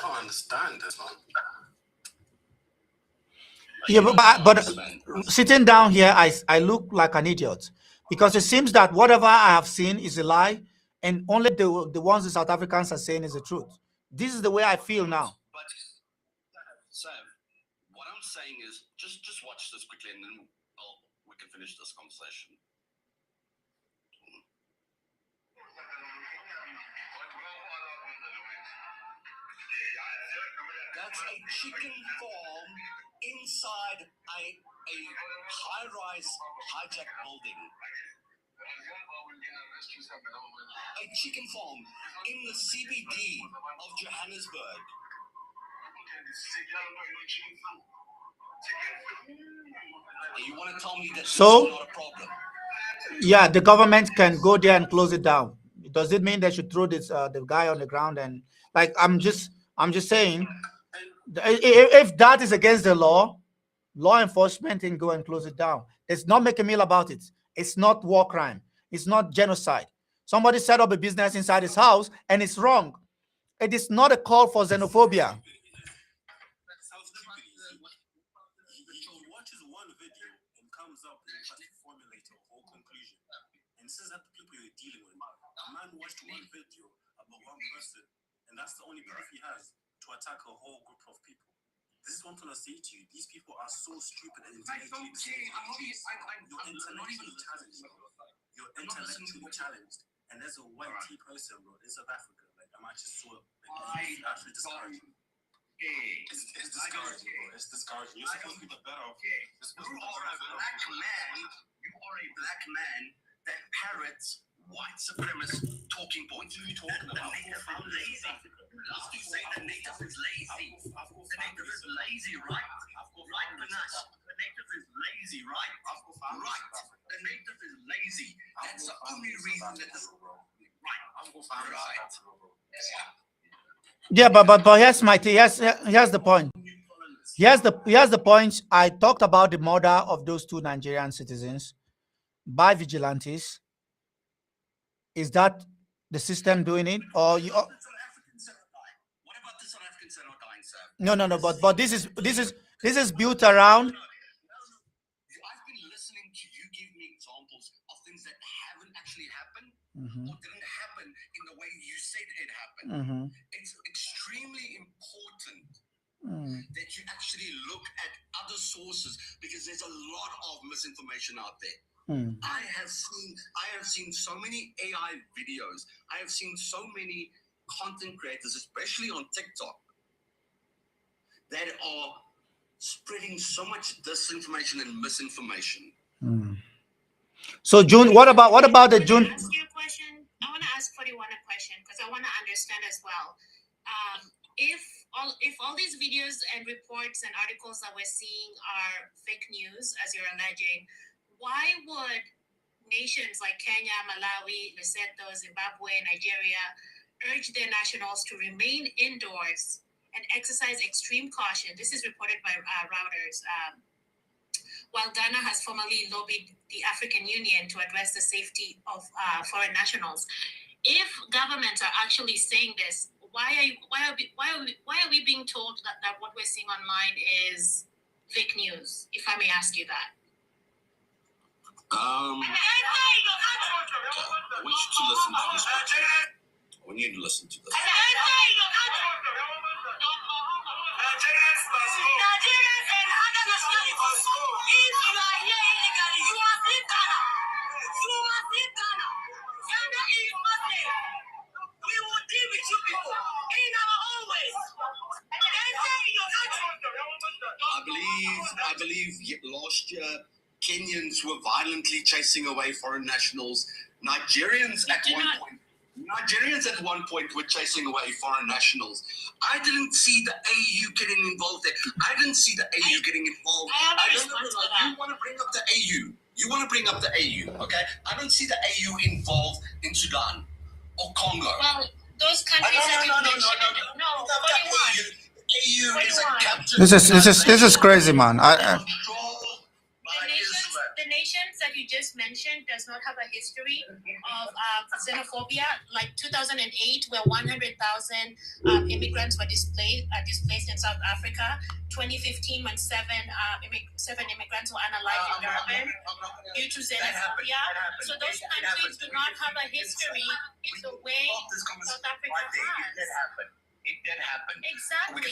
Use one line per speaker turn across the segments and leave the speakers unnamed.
I don't understand this, man.
Yeah, but sitting down here, I look like an idiot because it seems that whatever I have seen is a lie, and only the ones the South Africans are saying is the truth. This is the way I feel now.
But Sam, what I'm saying is just watch this quickly, and then we can finish this conversation. That's a chicken farm inside a high-rise hijack building. A chicken farm in the CBD of Johannesburg. And you want to tell me that
So,
this is not a problem?
yeah, the government can go there and close it down. Does it mean they should throw this the guy on the ground and like I'm just saying, if that is against the law enforcement can go and close it down. It's not make a meal about it. It's not war crime. It's not genocide. Somebody set up a business inside his house and it's wrong. It is not a call for xenophobia.
Watches one video and comes up and tries to formulate a whole conclusion and says that the people you're dealing with, a man watched one video about one person and that's the only proof he has to attack a whole group of people. This is what I'm trying to say to you. These people are so stupid and intellectually challenged. You're intellectually challenged, and there's a white tea person, bro, in South Africa. Like I'm actually so actually discouraging. It's discouraging, bro. It's discouraging. You're supposed to be the better. You are a black man that parrots white supremacist talking points. What are you talking about? The native is lazy. Love to say the native is lazy. The native is lazy, right? Right, Panache. The native is lazy, right? Right. The native is lazy. That's the only reason that this. Right. Right.
Yeah, but here's my thing. Here's the point. Here's the point. I talked about the murder of those two Nigerian citizens by vigilantes. Is that the system doing it, or you?
What about the South African Xeno dying, sir?
No. But this is built around.
I've been listening to you give me examples of things that haven't actually happened or didn't happen in the way you said it happened. It's extremely important that you actually look at other sources because there's a lot of misinformation out there. I have seen so many AI videos. I have seen so many content creators, especially on TikTok, that are spreading so much disinformation and misinformation.
So June, what about the June?
I ask you a question. I want to ask 41 a question because I want to understand as well. If all these videos and reports and articles that we're seeing are fake news, as you're alleging, why would nations like Kenya, Malawi, Lesotho, Zimbabwe, Nigeria urge their nationals to remain indoors and exercise extreme caution? This is reported by Reuters. While Ghana has formally lobbied the African Union to address the safety of foreign nationals. If governments are actually saying this, why are we being told that what we're seeing online is fake news? If I may ask you that.
I want you to listen to this. I want you to listen to this.
Nigerians and other nationalities, if you are here illegally, you must leave Ghana. You must leave Ghana. Ghana is Muslim. We will deal with you people in our own ways.
I believe last year Kenyans were violently chasing away foreign nationals. Nigerians at one point were chasing away foreign nationals. I didn't see the AU getting involved there. I didn't see the AU getting involved. You want to bring up the AU. You want to bring up the AU, okay? I don't see the AU involved in Sudan or Congo.
Well, those countries No,
AU is a captive.
This is crazy, man.
the nations that you just mentioned does not have a history of xenophobia. Like 2008, where 100,000 immigrants were displaced in South Africa. 2015, when seven immigrants were unalived in Durban due to xenophobia. So those countries do not have a history in the way South Africa has.
It did happen.
Exactly.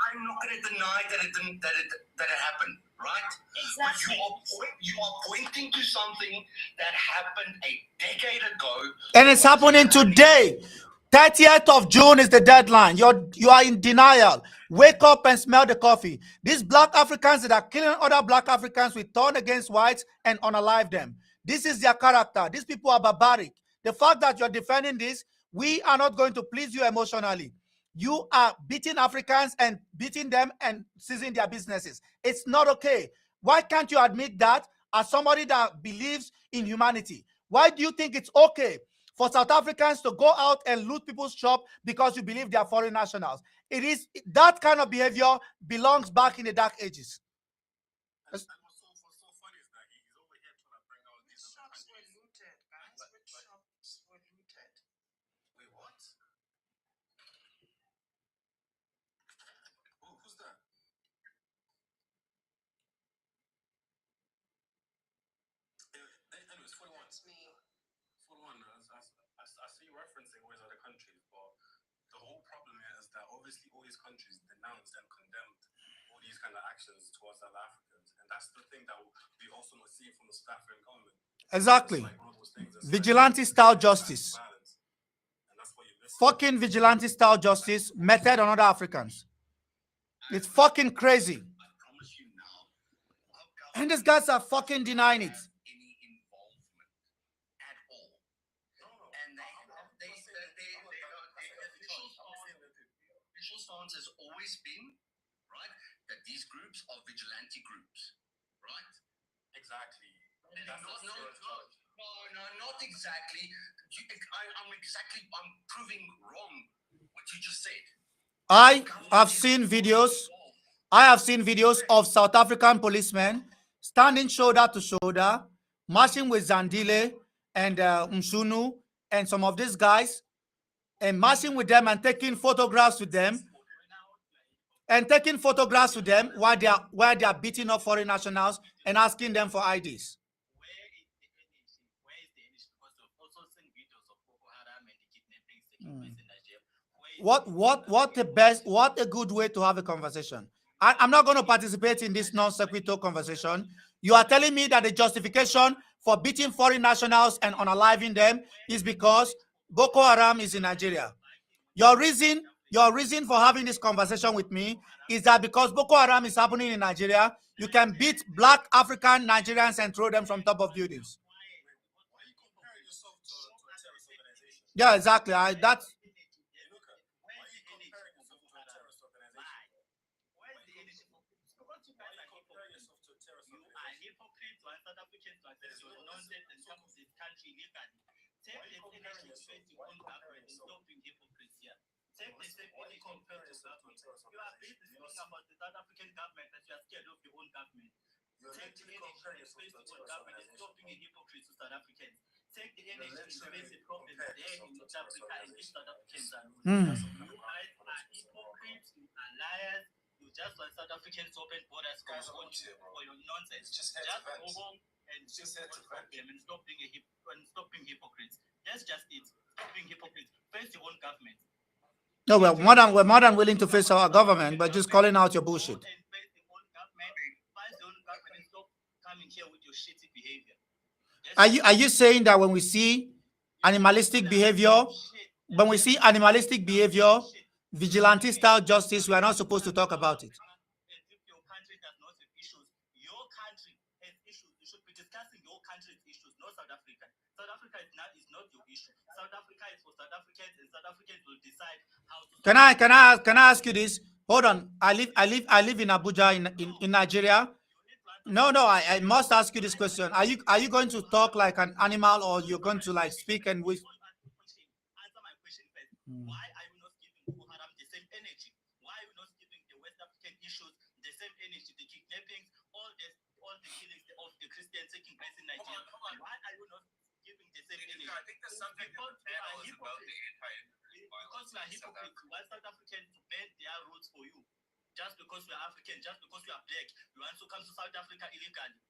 I'm not going to deny that it didn't. That it happened, right?
Exactly.
But you are pointing to something that happened a decade ago,
and it's happening today. 30th of June is the deadline. You are in denial. Wake up and smell the coffee. These black Africans that are killing other black Africans will turn against whites and unalive them. This is their character. These people are barbaric. The fact that you're defending this, we are not going to please you emotionally. You are beating Africans and beating them and seizing their businesses. It's not okay. Why can't you admit that as somebody that believes in humanity? Why do you think it's okay for South Africans to go out and loot people's shop because you believe they are foreign nationals? It is that kind of behavior belongs back in the dark ages.
And what's so funny is that he's over here trying to bring out these
shops were looted, guys. Which shops were looted?
Wait, what? Who's that? Anyways, 41.
That's me.
41. I see you referencing all these other countries, but the whole problem here is that obviously all these countries denounced and condemned all these kind of actions towards South Africans, and that's the thing that we also not seeing from the South African government.
Exactly.
Like one of those things,
Vigilante style justice.
Violence. And that's what you're missing.
Fucking vigilante style justice meted on other Africans. It's fucking crazy.
I promise you now.
And these guys are fucking denying it.
Any involvement at all. And the official stance has always been, right, that these groups are vigilante groups, right? Exactly. No, not exactly. I'm proving wrong what you just said.
I have seen videos of South African policemen standing shoulder to shoulder, marching with Zandile and Msunu and some of these guys, and marching with them and taking photographs with them, while they are beating up foreign nationals and asking them for IDs. What a good way to have a conversation. I'm not going to participate in this non sequitur conversation. You are telling me that the justification for beating foreign nationals and unaliving them is because Boko Haram is in Nigeria. Your reason for having this conversation with me is that because Boko Haram is happening in Nigeria, you can beat black African Nigerians and throw them from top of buildings.
Why are you comparing yourself to a terrorist organization?
Yeah, exactly. That's
Take the same energy compared to South African government. You are basically speaking about the South African government that you are scared of your own government. Take the energy to face your own government and stop being a hypocrite to South Africans. Take the energy to face the problems there in South Africa and give South Africans are you guys are hypocrites, you are liars, you just want South Africans to open borders for your nonsense. Just go home and just them and stop being hypocrites. That's just it. Stop being hypocrites. Face your own government.
no, we're more than willing to face our government, but just calling out your bullshit. Are you saying that when we see animalistic behavior, vigilante style justice, we are not supposed to talk about it?
If your country does not have issues, your country has issues. You should be discussing your country's issues, not South Africa. South Africa is not your issue. South Africa is for South Africans, and South Africans will decide how to.
Can I ask you this? Hold on. I live in Abuja in Nigeria. No, I must ask you this question. Are you going to talk like an animal, or you're going to like speak and with?
Answer my question first. Why are you not giving Boko Haram the same energy? Why are you not giving the West African issues the same energy? The kidnappings, all the killings of the Christians taking place in Nigeria. I think the subject of the panel is about the
because we are hypocrites. You want South Africans to bend their roots for you. Just because we are African, just because we are black, you want to come to South Africa illegally.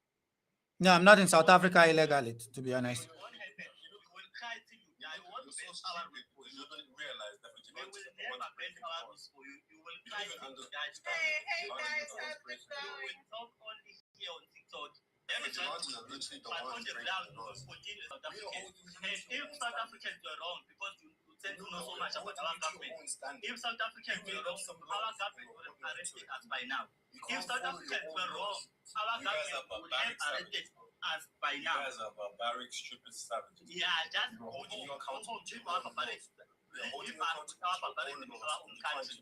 No, I'm not in South Africa illegally, to be honest.
It won't happen. You will try to you. I won't bend our roots for you.
You don't realize that
We will never bend our roots for you. You will try to guys.
Hey guys, how's it
You will
going?
talk only here on TikTok.
Vigilante are literally the
But on
ones
the
breaking
ground,
the
you
laws.
continue South Africans. And if South Africans were wrong, because you tend to know so much about our government, if South Africans were wrong, our government would have arrested us by now. If South Africans were wrong, our government would have arrested us by
You
now.
guys are barbaric, stupid savages.
Yeah, just go home.
holding you
Go home.
accountable.
Leave our barbarics.
We're holding
Leave
you
us with our barbarism in our own country.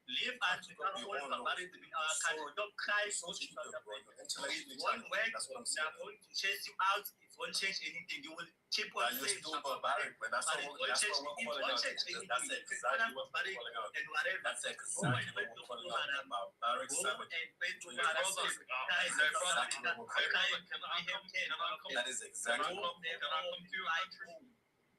Leave us with our own barbarism in our country. Don't cry
So
for the
stupid,
South
bro.
Africans.
You're intellectually
One
challenged.
way,
That's what I'm
they are
saying.
going to chase you out. It won't change anything. You will keep on
You're
saying
still barbaric, but that's
but
what
it
we're
won't change.
calling
It
out.
won't change anything.
That's exactly what we're calling out.
And whatever.
That's exactly what we're calling out. Barbaric
Go
savages.
and wait to
That is
South
exactly
Africa.
what we're calling out. That is exactly what we're calling out.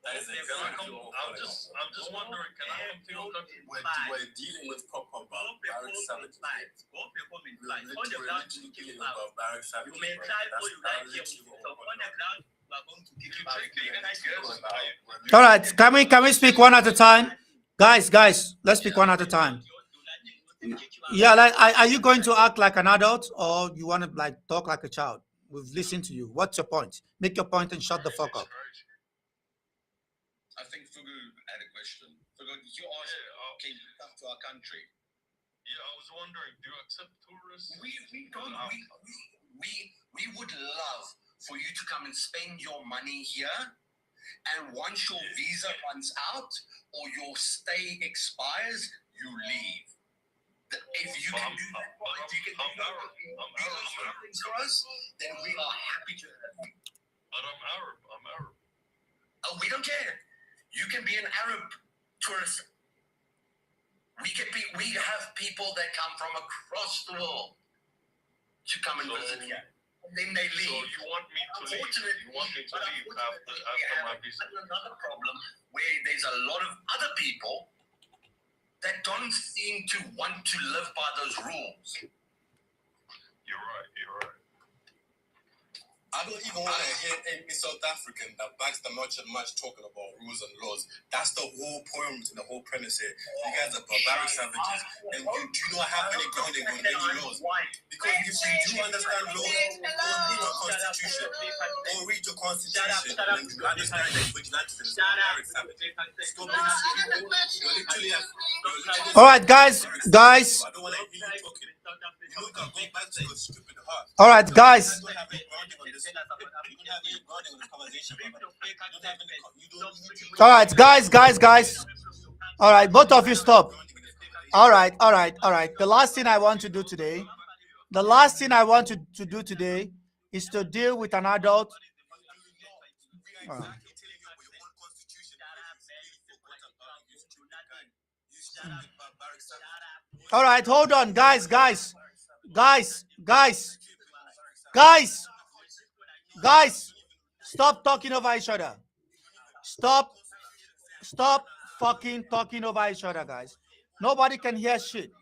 That is exactly what we're calling out.
I'm just wondering, can I come to your country?
We're dealing with proper barbaric savages. We're literally dealing with barbaric savages.
You may
bro.
try
That's
all you like here,
literally what
so
we're
on the
calling out.
ground, we are going to give you back.
All right, can we speak one at a time? Guys, let's speak one at a time. Yeah, like, are you going to act like an adult or you want to like talk like a child? We've listened to you. What's your point? Make your point and shut the fuck up.
I think Fugu had a question. Fugu, you asked, can you come to our country?
Yeah, I was wondering, do you accept tourists?
We would love for you to come and spend your money here, and once your visa runs out or your stay expires, you leave. If you can do that, if you can do things for us, then we are happy to have you.
But I'm Arab.
Oh, we don't care. You can be an Arab tourist. We have people that come from across the world to come and visit here. Then they leave.
So you want me to leave? You want me to leave after my visa?
Another problem where there's a lot of other people that don't seem to want to live by those rules.
You're right.
I don't even want to hear any South African that backs the much talking about rules and laws. That's the whole point and the whole premise here. You guys are barbaric savages and you do not have any grounding on any laws. Because if you do understand laws, go read your constitution and you understand that vigilantes and barbaric savages. Stop being stupid. You're literally
All right, guys.
I don't want to hear you talking. You look at go back to your stupid heart.
All right, guys.
You don't have any grounding on this. You don't have any grounding on this conversation, brother. You don't have any. You don't need to.
All right, guys. All right, both of you stop. All right. The last thing I want to do today is to deal with an adult. All right, hold on, guys. Stop talking over each other. Stop fucking talking over each other, guys. Nobody can hear shit.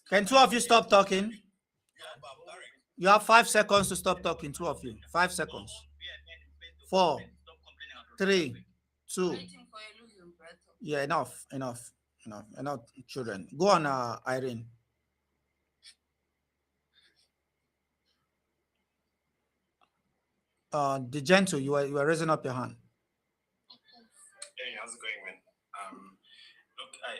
Can two of you stop talking? You have 5 seconds to stop talking, two of you. 5 seconds. 4, 3, 2. Yeah, enough, children. Go on, Irene. The gentle, you are raising up your hand.
Hey, how's it going, man? Look, I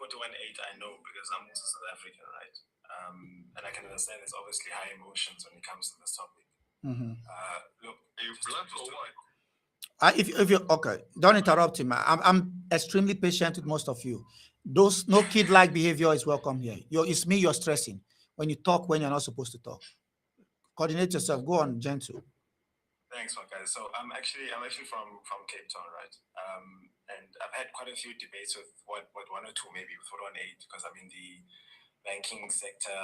41.8, I know because I'm also South African, right? And I can understand there's obviously high emotions when it comes to this topic. Look,
Are you blunt or what?
If you okay, don't interrupt him. I'm extremely patient with most of you. Those no kid-like behavior is welcome here. It's me you're stressing when you talk when you're not supposed to talk. Coordinate yourself. Go on, gentle.
Thanks, my guys. So I'm actually from Cape Town, right? And I've had quite a few debates with what one or two, maybe with 41.8, because I'm in the banking sector,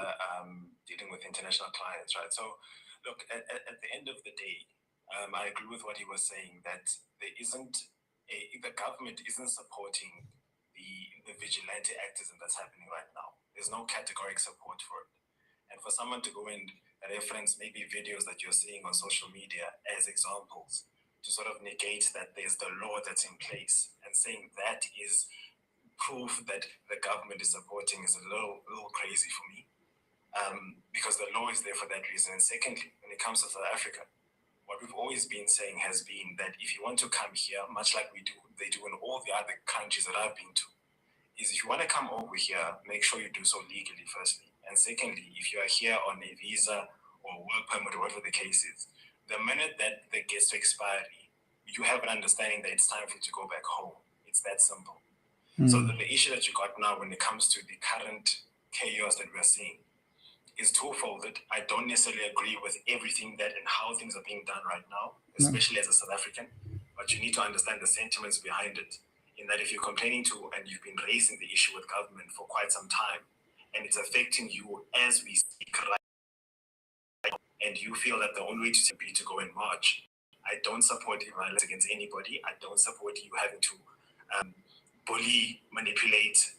dealing with international clients, right? So, look, at the end of the day, I agree with what he was saying that the government isn't supporting the vigilante activism that's happening right now. There's no categoric support for it. And for someone to go and reference maybe videos that you're seeing on social media as examples to sort of negate that there's the law that's in place and saying that is proof that the government is supporting is a little crazy for me, because the law is there for that reason. And secondly, when it comes to South Africa, what we've always been saying has been that if you want to come here, much like they do in all the other countries that I've been to, is if you want to come over here, make sure you do so legally, firstly. And secondly, if you are here on a visa or work permit or whatever the case is, the minute that gets to expiry, you have an understanding that it's time for you to go back home. It's that simple. So the issue that you got now when it comes to the current chaos that we're seeing is twofold. That I don't necessarily agree with everything that and how things are being done right now, especially as a South African, but you need to understand the sentiments behind it. In that if you're complaining to and you've been raising the issue with government for quite some time, and it's affecting you as we speak right now, and you feel that the only way to be to go and march, I don't support violence against anybody. I don't support you having to bully, manipulate,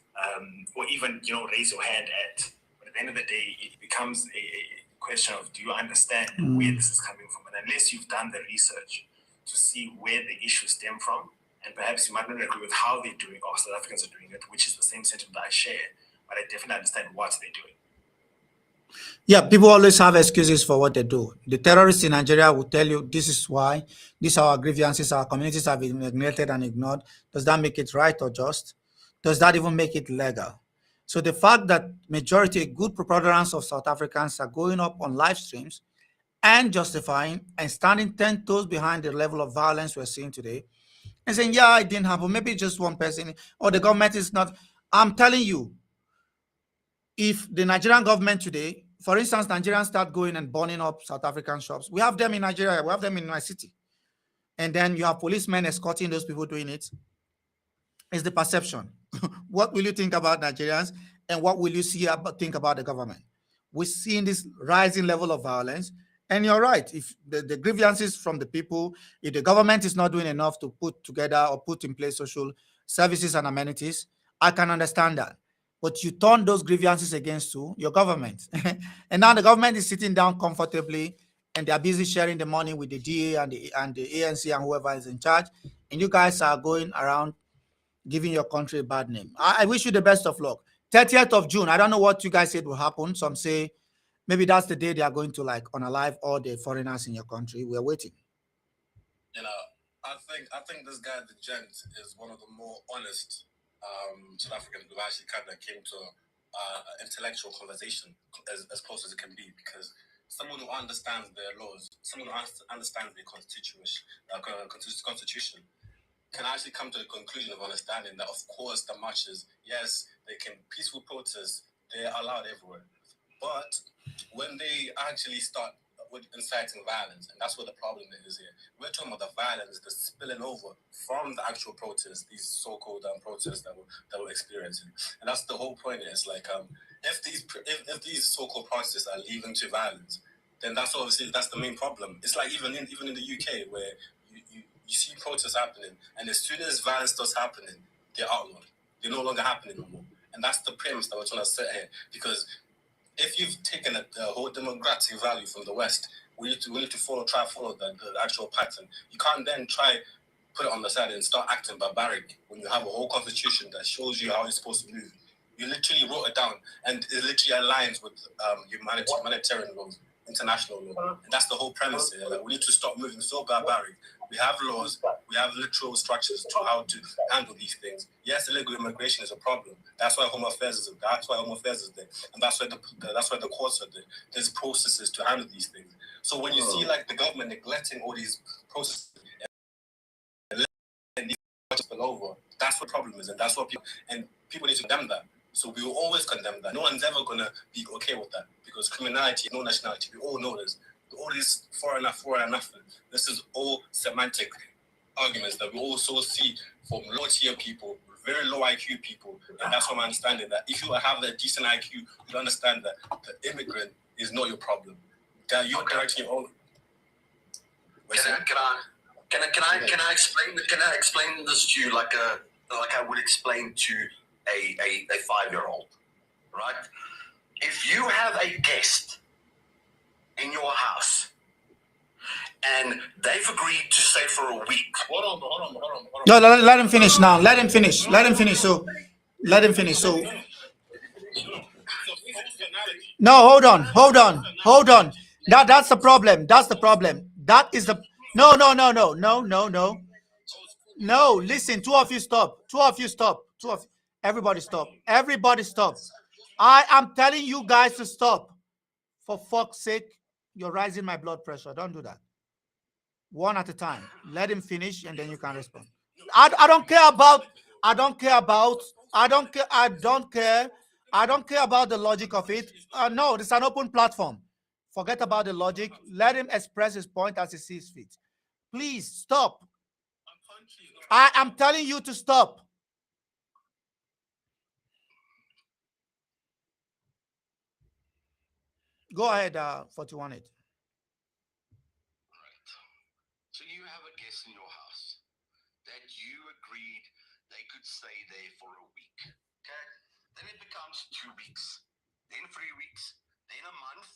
or even raise your hand at. But at the end of the day, it becomes a question of, do you understand where this is coming from? And unless you've done the research to see where the issues stem from, and perhaps you might not agree with how they're doing, or South Africans are doing it, which is the same sentiment I share, but I definitely understand what they're doing.
Yeah, people always have excuses for what they do. The terrorists in Nigeria will tell you this is why, these are our grievances, our communities have been neglected and ignored. Does that make it right or just? Does that even make it legal? So the fact that majority, good preponderance of South Africans are going up on live streams and justifying and standing 10 toes behind the level of violence we're seeing today and saying, yeah, it didn't happen. Maybe just one person or the government is not. I'm telling you, if the Nigerian government today, for instance, Nigerians start going and burning up South African shops, we have them in Nigeria, we have them in my city. And then you have policemen escorting those people doing it. It's the perception. What will you think about Nigerians and what will you think about the government? We're seeing this rising level of violence. And you're right, if the grievances from the people, if the government is not doing enough to put together or put in place social services and amenities, I can understand that. But you turn those grievances against your government. And now the government is sitting down comfortably and they're busy sharing the money with the DA and the ANC and whoever is in charge. And you guys are going around giving your country a bad name. I wish you the best of luck. 30th of June, I don't know what you guys said will happen. Some say maybe that's the day they are going to unalive all the foreigners in your country. We're waiting.
I think this guy, the gent, is one of the more honest South Africans who actually kind of came to intellectual conversation as close as it can be, because someone who understands their laws, someone who understands the constitution, can actually come to the conclusion of understanding that, of course, the marches, yes, they can peaceful protests, they're allowed everywhere. But when they actually start with inciting violence, and that's what the problem is here. We're talking about the violence that's spilling over from the actual protests, these so-called protests that we're experiencing, and that's the whole point. Is if these so-called protests are leading to violence, then that's the main problem. It's like even in the UK where you see protests happening, and as soon as violence starts happening, they're outlawed. They're no longer happening anymore, and that's the premise that we're trying to set here, because if you've taken the whole democratic value from the West, we need to try to follow the actual pattern. You can't then try put it on the side and start acting barbaric when you have a whole constitution that shows you how it's supposed to move. You literally wrote it down, and it literally aligns with humanitarian laws international law. And that's the whole premise here. Like, we need to stop moving so barbaric. We have laws, we have literal structures to how to handle these things. Yes, illegal immigration is a problem. That's why Home Affairs is there. And that's why the courts are there. There's processes to handle these things. So when you see like the government neglecting all these processes and these spill over, that's what the problem is, and that's what people need to condemn that. So we will always condemn that. No one's ever gonna be okay with that because criminality, no nationality. We all know this. All these foreigner, this is all semantic arguments that we also see from low tier people, very low IQ people, and that's what I'm understanding. That if you have a decent IQ, you understand that the immigrant is not your problem. That you're directing your own.
Can I explain this to you like I would explain to a 5-year-old, right? If you have a guest in your house and they've agreed to stay for a week. Hold on.
No, let him finish now. Let him finish. So, no, hold on. That's the problem. That is the no. Listen, two of you stop. Everybody stop. I am telling you guys to stop. For fuck's sake, you're rising my blood pressure. Don't do that. One at a time. Let him finish and then you can respond. I don't care about the logic of it. No, this is an open platform. Forget about the logic. Let him express his point as he sees fit. Please stop. I am telling you to stop. Go ahead, 41-8.
Right. So you have a guest in your house that you agreed they could stay there for a week. Okay? Then it becomes 2 weeks, then 3 weeks, then a month,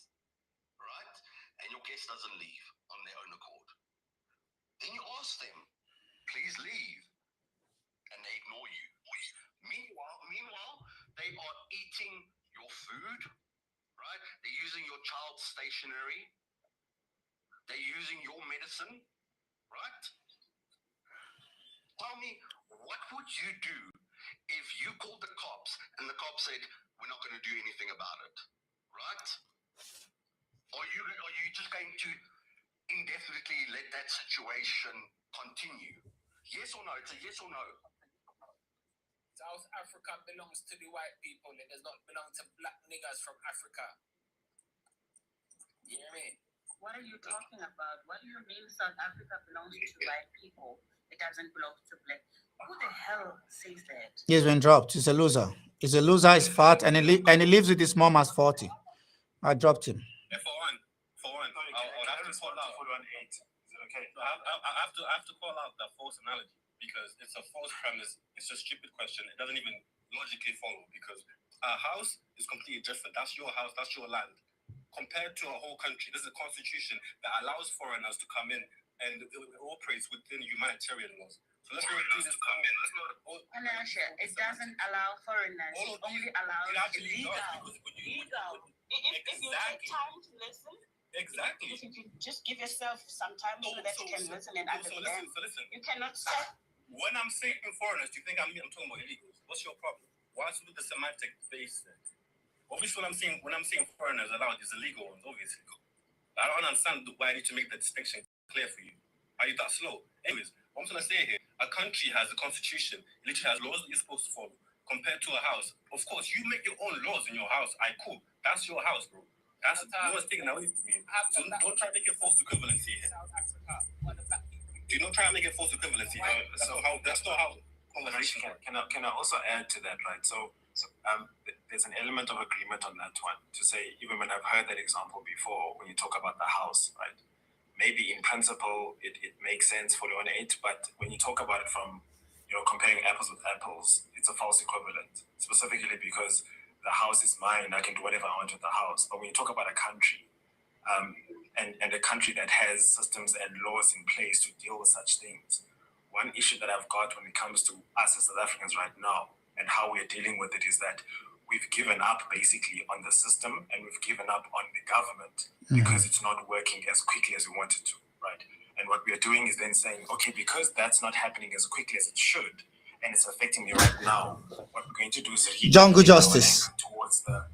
right? And your guest doesn't leave on their own accord. Then you ask them, please leave. And they ignore you. Meanwhile, they are eating your food, right? They're using your child's stationery. They're using your medicine, right? Tell me, what would you do if you called the cops and the cops said, we're not going to do anything about it, right? Are you just going to indefinitely let that situation continue? Yes or no? It's a yes or no.
South Africa belongs to the white people. It does not belong to black niggas from Africa. You hear me?
What are you talking about? What do you mean South Africa belongs to white people? It doesn't belong to black. Who the hell says that?
He's been dropped. He's a loser. He's fat, and he lives with his mom as 40. I dropped him.
Yeah, for one, I'll have to call out 41-8. Is it okay? I have to call out that false analogy because it's a false premise. It's a stupid question. It doesn't even logically follow because a house is completely different. That's your house. That's your land. Compared to a whole country, this is a constitution that allows foreigners to come in and it operates within humanitarian laws. So let's not do this.
It doesn't allow foreigners. It only allows illegal. If you take time to listen,
exactly.
If you can just give yourself some time so that you can listen and understand.
So listen.
You cannot stop.
When I'm saying foreigners, do you think I'm talking about illegals? What's your problem? Why is it with the semantic base? Obviously, when I'm saying foreigners allowed, it's illegal ones, obviously. I don't understand why I need to make the distinction clear for you. Are you that slow? Anyways, what I'm trying to say here, a country has a constitution, it literally has laws that you're supposed to follow. Compared to a house, of course, you make your own laws in your house. Cool. That's your house, bro. No one's taking that away from you. So don't try to make it false equivalency here. Do not try to make it false equivalency. That's not how conversation works.
Can I also add to that, right? So there's an element of agreement on that one to say, even when I've heard that example before, when you talk about the house, right? Maybe in principle it makes sense for the 1-8, but when you talk about it from comparing apples with apples, it's a false equivalent. Specifically because the house is mine, I can do whatever I want with the house. But when you talk about a country, and a country that has systems and laws in place to deal with such things, one issue that I've got when it comes to us as South Africans right now and how we're dealing with it is that we've given up basically on the system and we've given up on the government because it's not working as quickly as we wanted to, right? And what we are doing is then saying, okay, because that's not happening as quickly as it should, and it's affecting me right now, what we're going to do is
jungle justice
towards the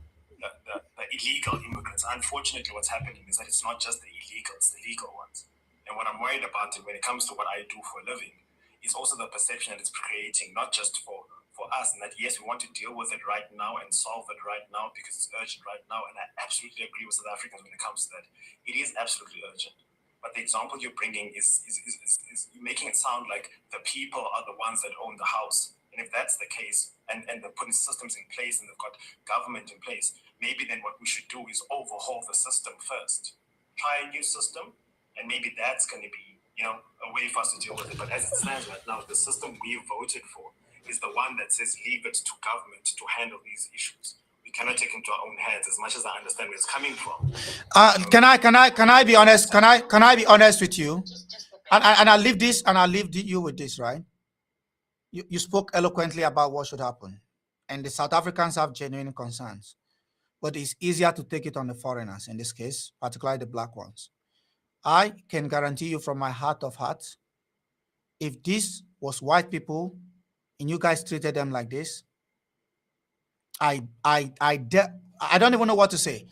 illegal immigrants. Unfortunately, what's happening is that it's not just the illegal, it's the legal ones. And what I'm worried about when it comes to what I do for a living is also the perception that it's creating, not just for us, and that yes, we want to deal with it right now and solve it right now because it's urgent right now. And I absolutely agree with South Africans when it comes to that. It is absolutely urgent. But the example you're bringing is you're making it sound like the people are the ones that own the house. And if that's the case, and they're putting systems in place and they've got government in place, maybe then what we should do is overhaul the system first. Try a new system, and maybe that's going to be, a way for us to deal with it. But as it stands right now, the system we voted for is the one that says leave it to government to handle these issues. We cannot take into our own hands, as much as I understand where it's coming from.
Can I be honest? Can I be honest with you? And I'll leave this, and I'll leave you with this, right? You spoke eloquently about what should happen, and the South Africans have genuine concerns, but it's easier to take it on the foreigners in this case, particularly the black ones. I can guarantee you from my heart of hearts, if this was white people and you guys treated them like this, I don't even know what to say.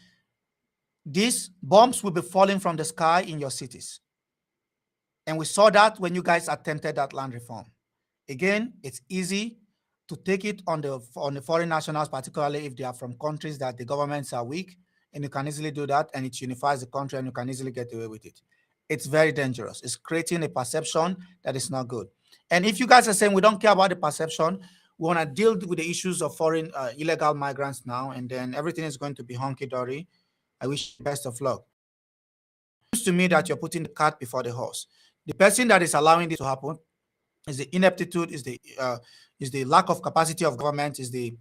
These bombs will be falling from the sky in your cities. And we saw that when you guys attempted that land reform. Again, it's easy to take it on the foreign nationals, particularly if they are from countries that the governments are weak, and you can easily do that, and it unifies the country, and you can easily get away with it. It's very dangerous. It's creating a perception that is not good. And if you guys are saying we don't care about the perception, we want to deal with the issues of foreign illegal migrants now, and then everything is going to be hunky-dory, I wish you best of luck. It seems to me that you're putting the cart before the horse. The person that is allowing this to happen is the ineptitude, is the lack of capacity of government, is the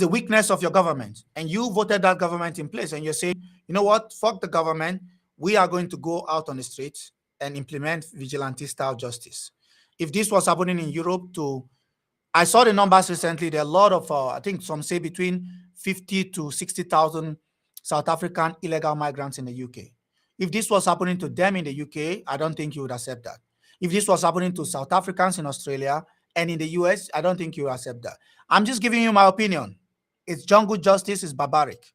weakness of your government. And you voted that government in place, and you're saying, you know what, fuck the government. We are going to go out on the streets and implement vigilante-style justice. If this was happening in Europe I saw the numbers recently. There are a lot of, I think some say between 50 to 60,000 South African illegal migrants in the UK. If this was happening to them in the UK, I don't think you would accept that. If this was happening to South Africans in Australia and in the US, I don't think you would accept that. I'm just giving you my opinion. It's jungle justice, is barbaric.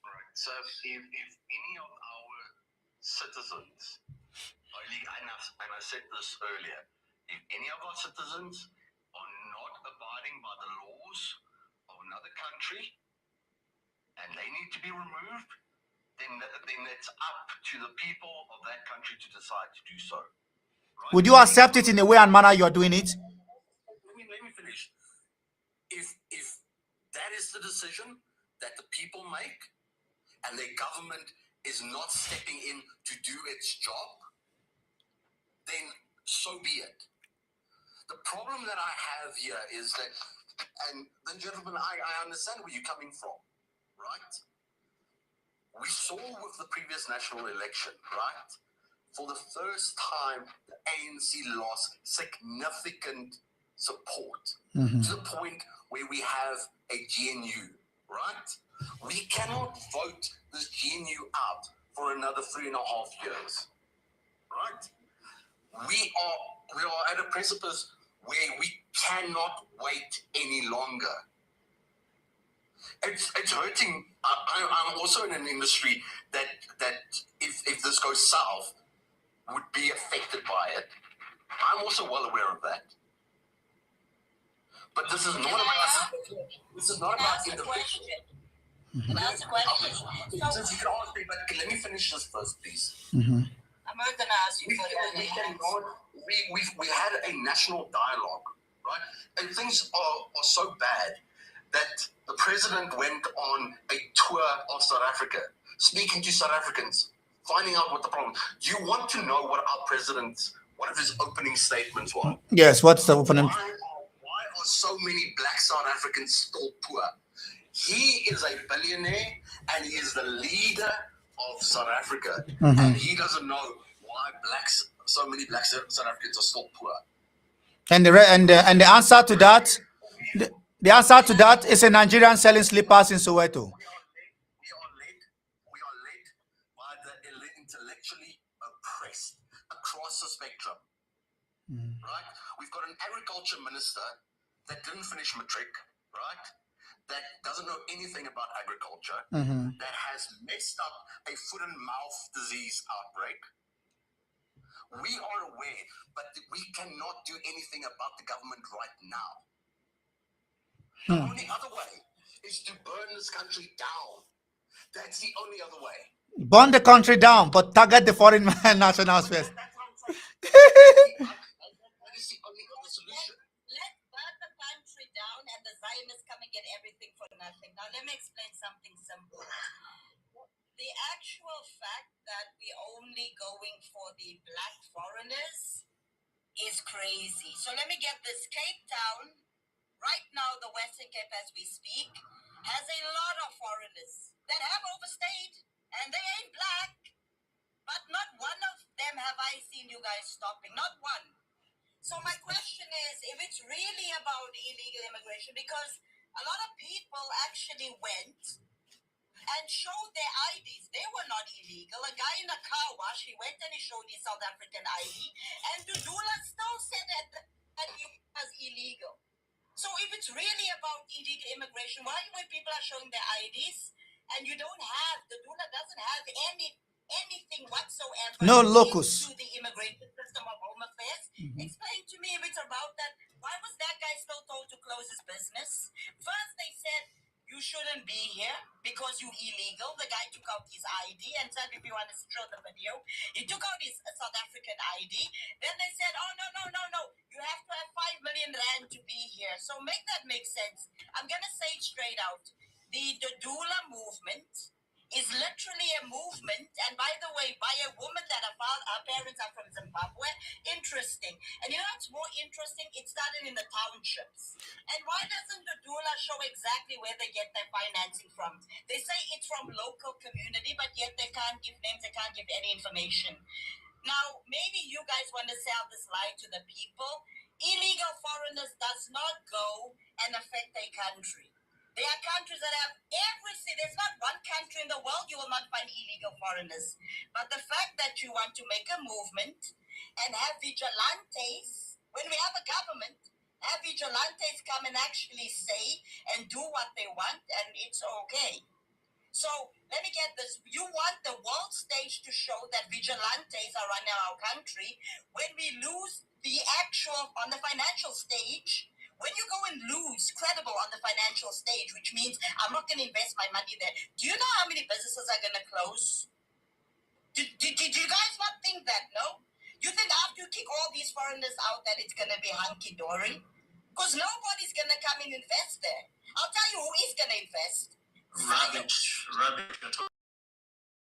Right. So if any of our citizens, and I said this earlier, if any of our citizens are not abiding by the laws of another country and they need to be removed, then it's up to the people of that country to decide to do so. Right?
Would you accept it in the way and manner you're doing it?
Let me finish. If that is the decision that the people make and their government is not stepping in to do its job, then so be it. The problem that I have here is that, and then gentlemen, I understand where you're coming from, right? We saw with the previous national election, right? For the first time, the ANC lost significant support to the point where we have a GNU, right? We cannot vote this GNU out for another 3.5 years, right? We are at a precipice where we cannot wait any longer. It's hurting. I'm also in an industry that if this goes south, would be affected by it. I'm also well aware of that. But this is not about individuals.
That's the question.
Since you can ask me, but let me finish this first, please.
I'm not gonna ask you for
We had a national dialogue, right? And things are so bad that the president went on a tour of South Africa, speaking to South Africans, finding out what the problem. Do you want to know what one of his opening statements was?
Yes, what's the opening?
Why are so many black South Africans still poor? He is a billionaire and he is the leader of South Africa, and he doesn't know why so many black South Africans are still poor.
And the answer to that, The answer to that is a Nigerian selling slippers in Soweto.
We are led by the intellectually oppressed across the spectrum. Right? We've got an agriculture minister that didn't finish matric, right? That doesn't know anything about agriculture, that has messed up a foot and mouth disease outbreak. We are aware, but we cannot do anything about the government right now. The only other way is to burn this country down. That's the only other way.
Burn the country down, but target the foreign nationals first.
That's what I'm saying. That is the only other solution.
Let's burn the country down and the Zionists come and get everything for nothing. Now, let me explain something simple. The actual fact that we're only going for the black foreigners is crazy. So let me get this. Cape Town, right now, the Western Cape as we speak, has a lot of foreigners that have overstayed, and they ain't black. But not one of them have I seen you guys stopping. Not one. So my question is, if it's really about illegal immigration, because a lot of people actually went and showed their IDs. They were not illegal. A guy in a car wash, he went and he showed his South African ID, and Dudula still said that it was illegal. So if it's really about illegal immigration, why when people are showing their IDs and you don't have, Dudula doesn't have anything whatsoever
No locus
to the immigration system of Home Affairs? Explain to me if it's about that. Why was that guy still told to close his business? First they said, you shouldn't be here because you're illegal. The guy took out his ID and said, if you want to show the video, he took out his South African ID. Then they said, oh, no. You have to have 5 million rand to be here. So make that make sense. I'm going to say it straight out. The Dudula movement is literally a movement, and by the way, by a woman that her parents are from Zimbabwe. Interesting. And you know what's more interesting? It started in the townships. And why doesn't the doula show exactly where they get their financing from? They say it's from local community, but yet they can't give names, they can't give any information. Now, maybe you guys want to sell this lie to the people. Illegal foreigners does not go and affect a country. There are countries that have everything. There's not one country in the world you will not find illegal foreigners. But the fact that you want to make a movement and have vigilantes, when we have a government, have vigilantes come and actually say and do what they want, and it's okay. So let me get this. You want the world stage to show that vigilantes are running our country. When we lose the actual, on the financial stage, when you go and lose credible on the financial stage, which means I'm not going to invest my money there. Do you know how many businesses are going to close? Did you guys not think that, no? You think after you kick all these foreigners out that it's going to be hunky-dory? Because nobody's going to come and invest there. I'll tell you who is going to invest.
Rubbish.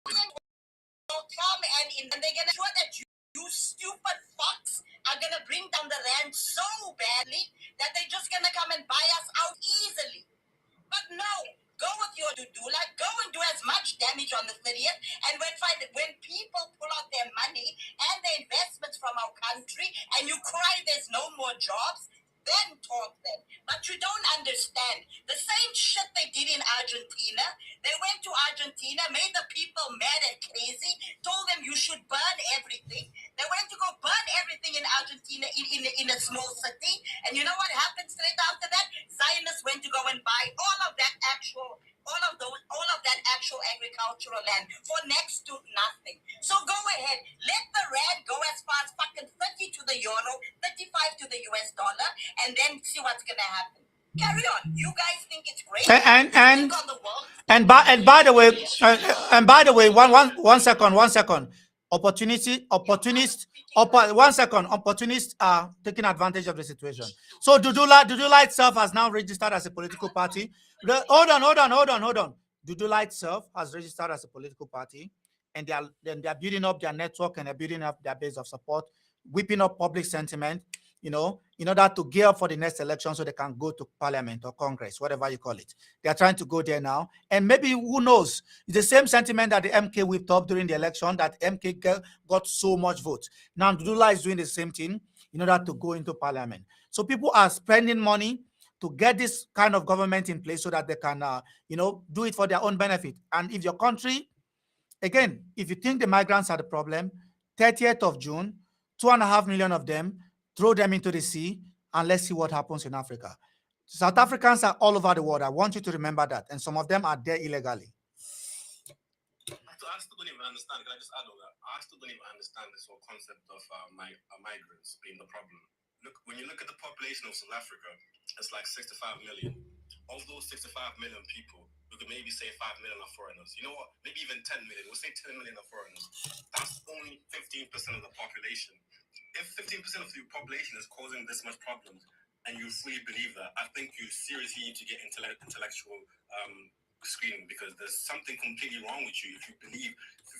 Will come and they're going to show that you stupid fucks are going to bring down the rand so badly that they're just going to come and buy us out easily. But no, go with your dudula, go and do as much damage on the 30th, and when people pull out their money and their investments from our country and you cry there's no more jobs, then talk then. But you don't understand. The same shit they did in Argentina. They went to Argentina, made the people mad and crazy, told them you should burn everything. They went to go burn everything in Argentina in a small city. And you know what happened straight after that? Zionists went to go and buy all of that actual agricultural land for next to nothing. So go ahead. Let the rand go as far as fucking 30 to the euro, 35 to the US dollar, and then see what's going to happen. Carry on. You guys think it's great.
And by the way, one second. Opportunists are taking advantage of the situation. So Dudula itself has now registered as a political party. Hold on. Dudula itself has registered as a political party, and they are building up their network and they're building up their base of support, whipping up public sentiment, in order to gear up for the next election so they can go to parliament or Congress, whatever you call it. They are trying to go there now. And maybe, who knows, it's the same sentiment that the MK whipped up during the election, that MK got so much votes. Now Dudula is doing the same thing in order to go into parliament. So people are spending money to get this kind of government in place so that they can, do it for their own benefit. And if your country, again, if you think the migrants are the problem, 30th of June, 2.5 million of them, throw them into the sea, and let's see what happens in Africa. South Africans are all over the world. I want you to remember that. And some of them are there illegally.
I still don't even understand. Can I just add on that? I still don't even understand this whole concept of migrants being the problem. Look, when you look at the population of South Africa, it's like 65 million. Of those 65 million people, we could maybe say 5 million are foreigners. You know what? Maybe even 10 million. We'll say 10 million are foreigners. That's only 15% of the population. If 15% of the population is causing this much problems, and you fully believe that, I think you seriously need to get intellectual screening, because there's something completely wrong with you if you believe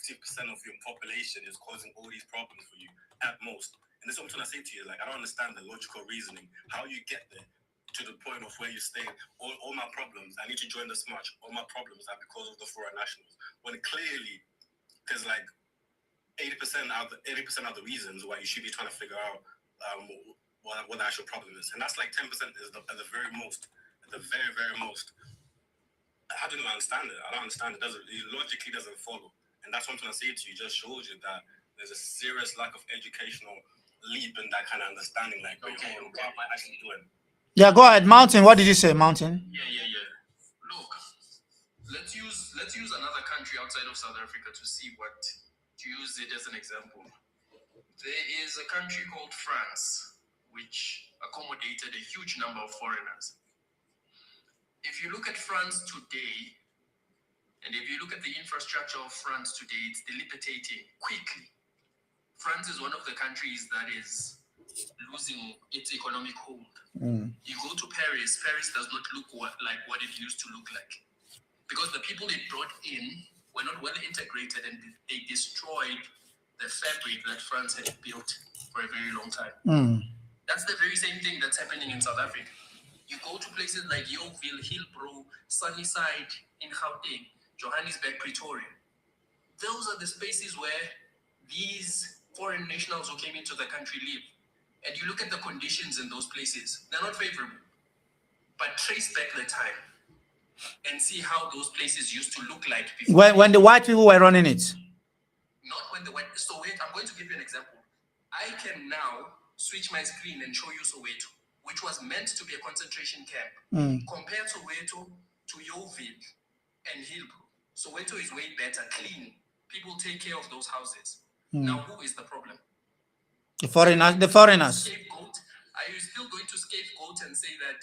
50% of your population is causing all these problems for you at most. And this is what I'm trying to say to you. Like, I don't understand the logical reasoning. How you get there to the point of where you stay, all my problems, I need to join this march, all my problems are because of the foreign nationals. When clearly there's like 80% of the reasons why you should be trying to figure out what the actual problem is. And that's like 10% is at the very most. At the very, very most. I don't understand it. I don't understand it. It logically doesn't follow. And that's what I'm trying to say to you. It just shows you that there's a serious lack of educational leap in that kind of understanding. Like, okay, what am I actually doing?
Yeah, go ahead. Mountain, what did you say, Mountain?
Yeah. Look, let's use another country outside of South Africa to use it as an example. There is a country called France, which accommodated a huge number of foreigners. If you look at France today, and if you look at the infrastructure of France today, it's dilapidating quickly. France is one of the countries that is losing its economic hold. You go to Paris does not look like what it used to look like. Because the people it brought in were not well integrated, and they destroyed the fabric that France had built for a very long time. That's the very same thing that's happening in South Africa. You go to places like Yeoville, Hillbrow, Sunnyside in Gauteng, Johannesburg, Pretoria. Those are the spaces where these foreign nationals who came into the country live. And you look at the conditions in those places, they're not favorable. But trace back the time and see how those places used to look like before.
When the white people were running it.
Not when the white... So wait, I'm going to give you an example. I can now switch my screen and show you Soweto, which was meant to be a concentration camp. Compare Soweto to Yeoville and Hillbrow. Soweto is way better, clean. People take care of those houses. Now, who is the problem?
The foreigners.
Scapegoat? Are you still going to scapegoat and say that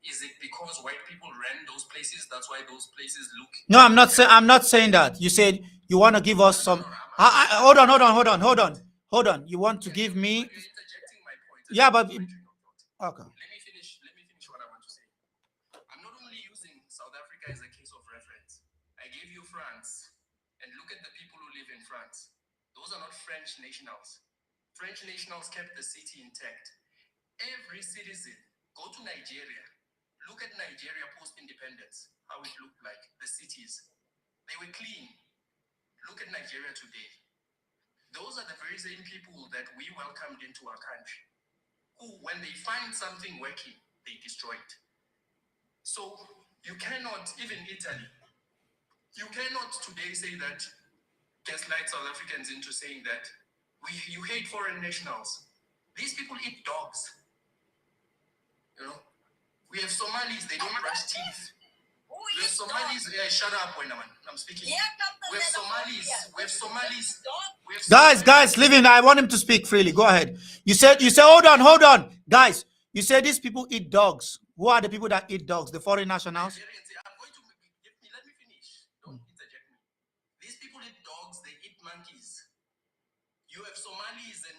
is it because white people ran those places? That's why those places look...
No, I'm not saying that. You said you want to give us some... Hold on. You want to give me...
You're interjecting my point.
Yeah, but...
Okay.
Let
me finish what I want to say. I'm not only using South Africa as a case of reference. I gave you France, and look at the people who live in France. Those are not French nationals. French nationals kept the city intact. Every citizen, go to Nigeria. Look at Nigeria post-independence, how it looked like, the cities. They were clean. Look at Nigeria today. Those are the very same people that we welcomed into our country, who, when they find something working, they destroy it. So you cannot, even Italy, you cannot today say that, gaslight South Africans into saying that you hate foreign nationals. These people eat dogs. You know, we have Somalis, they don't brush teeth. We have Somalis, shut up, when I'm speaking. We have Somalis.
Guys, leave him. I want him to speak freely. Go ahead. You said, hold on. Guys, you said these people eat dogs. Who are the people that eat dogs? The foreign nationals?
Let me finish. Don't interject me. These people eat dogs, they eat monkeys. You have Somalis and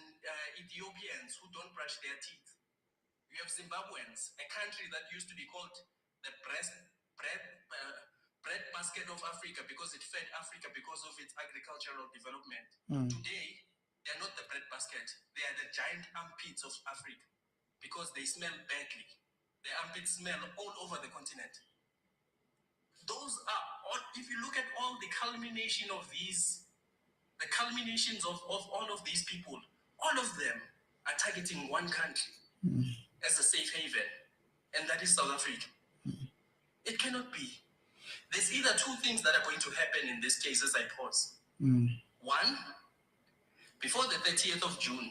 Ethiopians who don't brush their teeth. You have Zimbabweans, a country that used to be called the bread basket of Africa because it fed Africa because of its agricultural development. Today, they are not the bread basket. They are the giant armpits of Africa because they smell badly. The armpits smell all over the continent. Those are, if you look at all the culmination of these, the culminations of all of these people, all of them are targeting one country as a safe haven.
and that is South Africa. It cannot be. There's either two things that are going to happen in this case as I pause. One, before the 30th of June,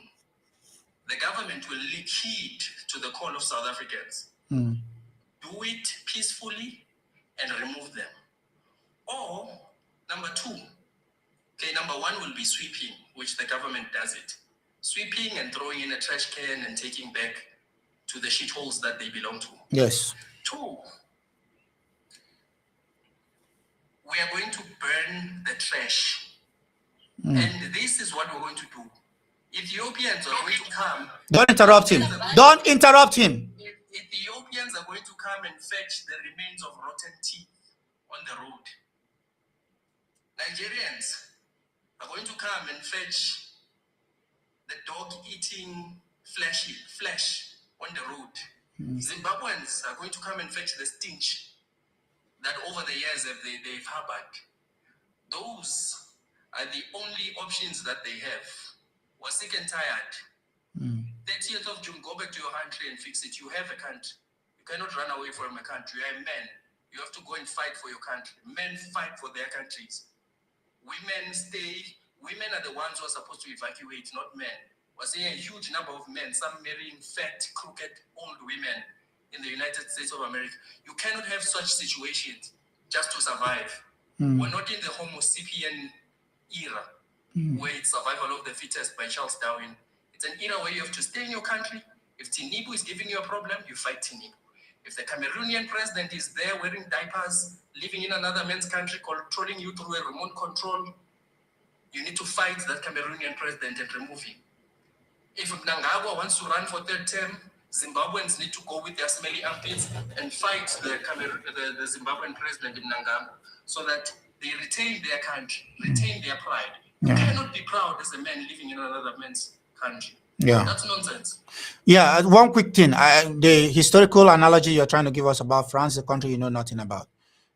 the government will heed to the call of South Africans. Do it peacefully and remove them. Or, number two, okay, number one will be sweeping, which the government does it. Sweeping and throwing in a trash can and taking back to the shitholes that they belong to.
Yes.
Two, we are going to burn the trash. And this is what we're going to do. Ethiopians are going to come.
Don't interrupt him. Don't interrupt him.
Ethiopians are going to come and fetch the remains of rotten teeth on the road. Nigerians are going to come and fetch the dog-eating flesh on the road. Zimbabweans are going to come and fetch the stench that over the years they've harbored. Those are the only options that they have. We're sick and tired. 30th of June, go back to your country and fix it. You have a country. You cannot run away from a country. You're a man. You have to go and fight for your country. Men fight for their countries. Women stay. Women are the ones who are supposed to evacuate, not men. We're seeing a huge number of men, some marrying fat, crooked, old women in the United States of America. You cannot have such situations just to survive. We're not in the Homo sapien era, where it's survival of the fittest by Charles Darwin. It's an era where you have to stay in your country. If Tinubu is giving you a problem, you fight Tinubu. If the Cameroonian president is there wearing diapers, living in another man's country, controlling you through a remote control, you need to fight that Cameroonian president and remove him. If Mnangagwa wants to run for third term, Zimbabweans need to go with their smelly armpits and fight the Zimbabwean president in Mnangagwa so that they retain their country, retain their pride. You cannot be proud as a man living in another man's country.
Yeah.
That's nonsense.
Yeah, one quick thing. The historical analogy you're trying to give us about France, a country you know nothing about.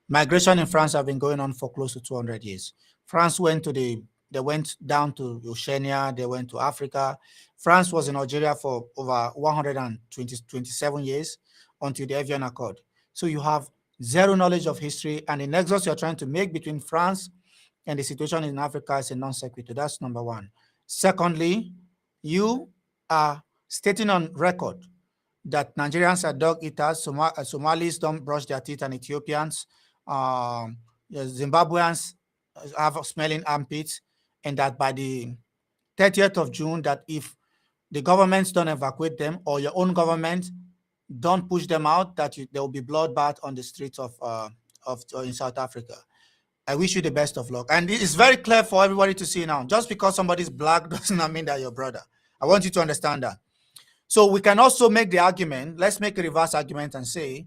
Migration in France have been going on for close to 200 years. France went down to Oceania, they went to Africa. France was in Algeria for over 127 years until the Evian Accord. So you have zero knowledge of history, and the nexus you're trying to make between France and the situation in Africa is a non sequitur. That's number one. Secondly, you are stating on record that Nigerians are dog eaters, Somalis don't brush their teeth, and Ethiopians, Zimbabweans have smelling armpits, and that by the 30th of June, that if the governments don't evacuate them or your own government don't push them out, that there will be bloodbath on the streets of in South Africa. I wish you the best of luck. And it's very clear for everybody to see now. Just because somebody's black does not mean that you're brother. I want you to understand that. So we can also make the argument, let's make a reverse argument and say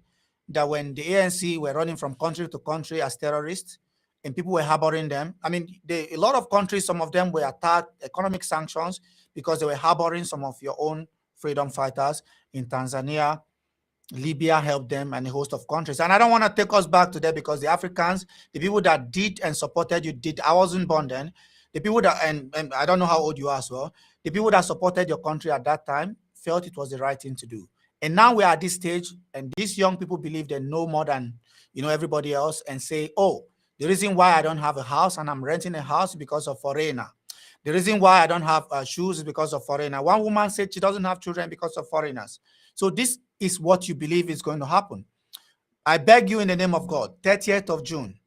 that when the ANC were running from country to country as terrorists and people were harboring them, I mean, a lot of countries, some of them were attacked, economic sanctions, because they were harboring some of your own freedom fighters. In Tanzania, Libya helped them, and a host of countries. And I don't want to take us back to that, because the Africans, the people that did and supported you did. I wasn't born then. The people that, and I don't know how old you are as well, the people that supported your country at that time felt it was the right thing to do. And now we are at this stage, and these young people believe they know more than everybody else, and say, oh, the reason why I don't have a house and I'm renting a house is because of foreigner. The reason why I don't have shoes is because of foreigner. One woman said she doesn't have children because of foreigners. So this is what you believe is going to happen. I beg you in the name of God, 30th of June,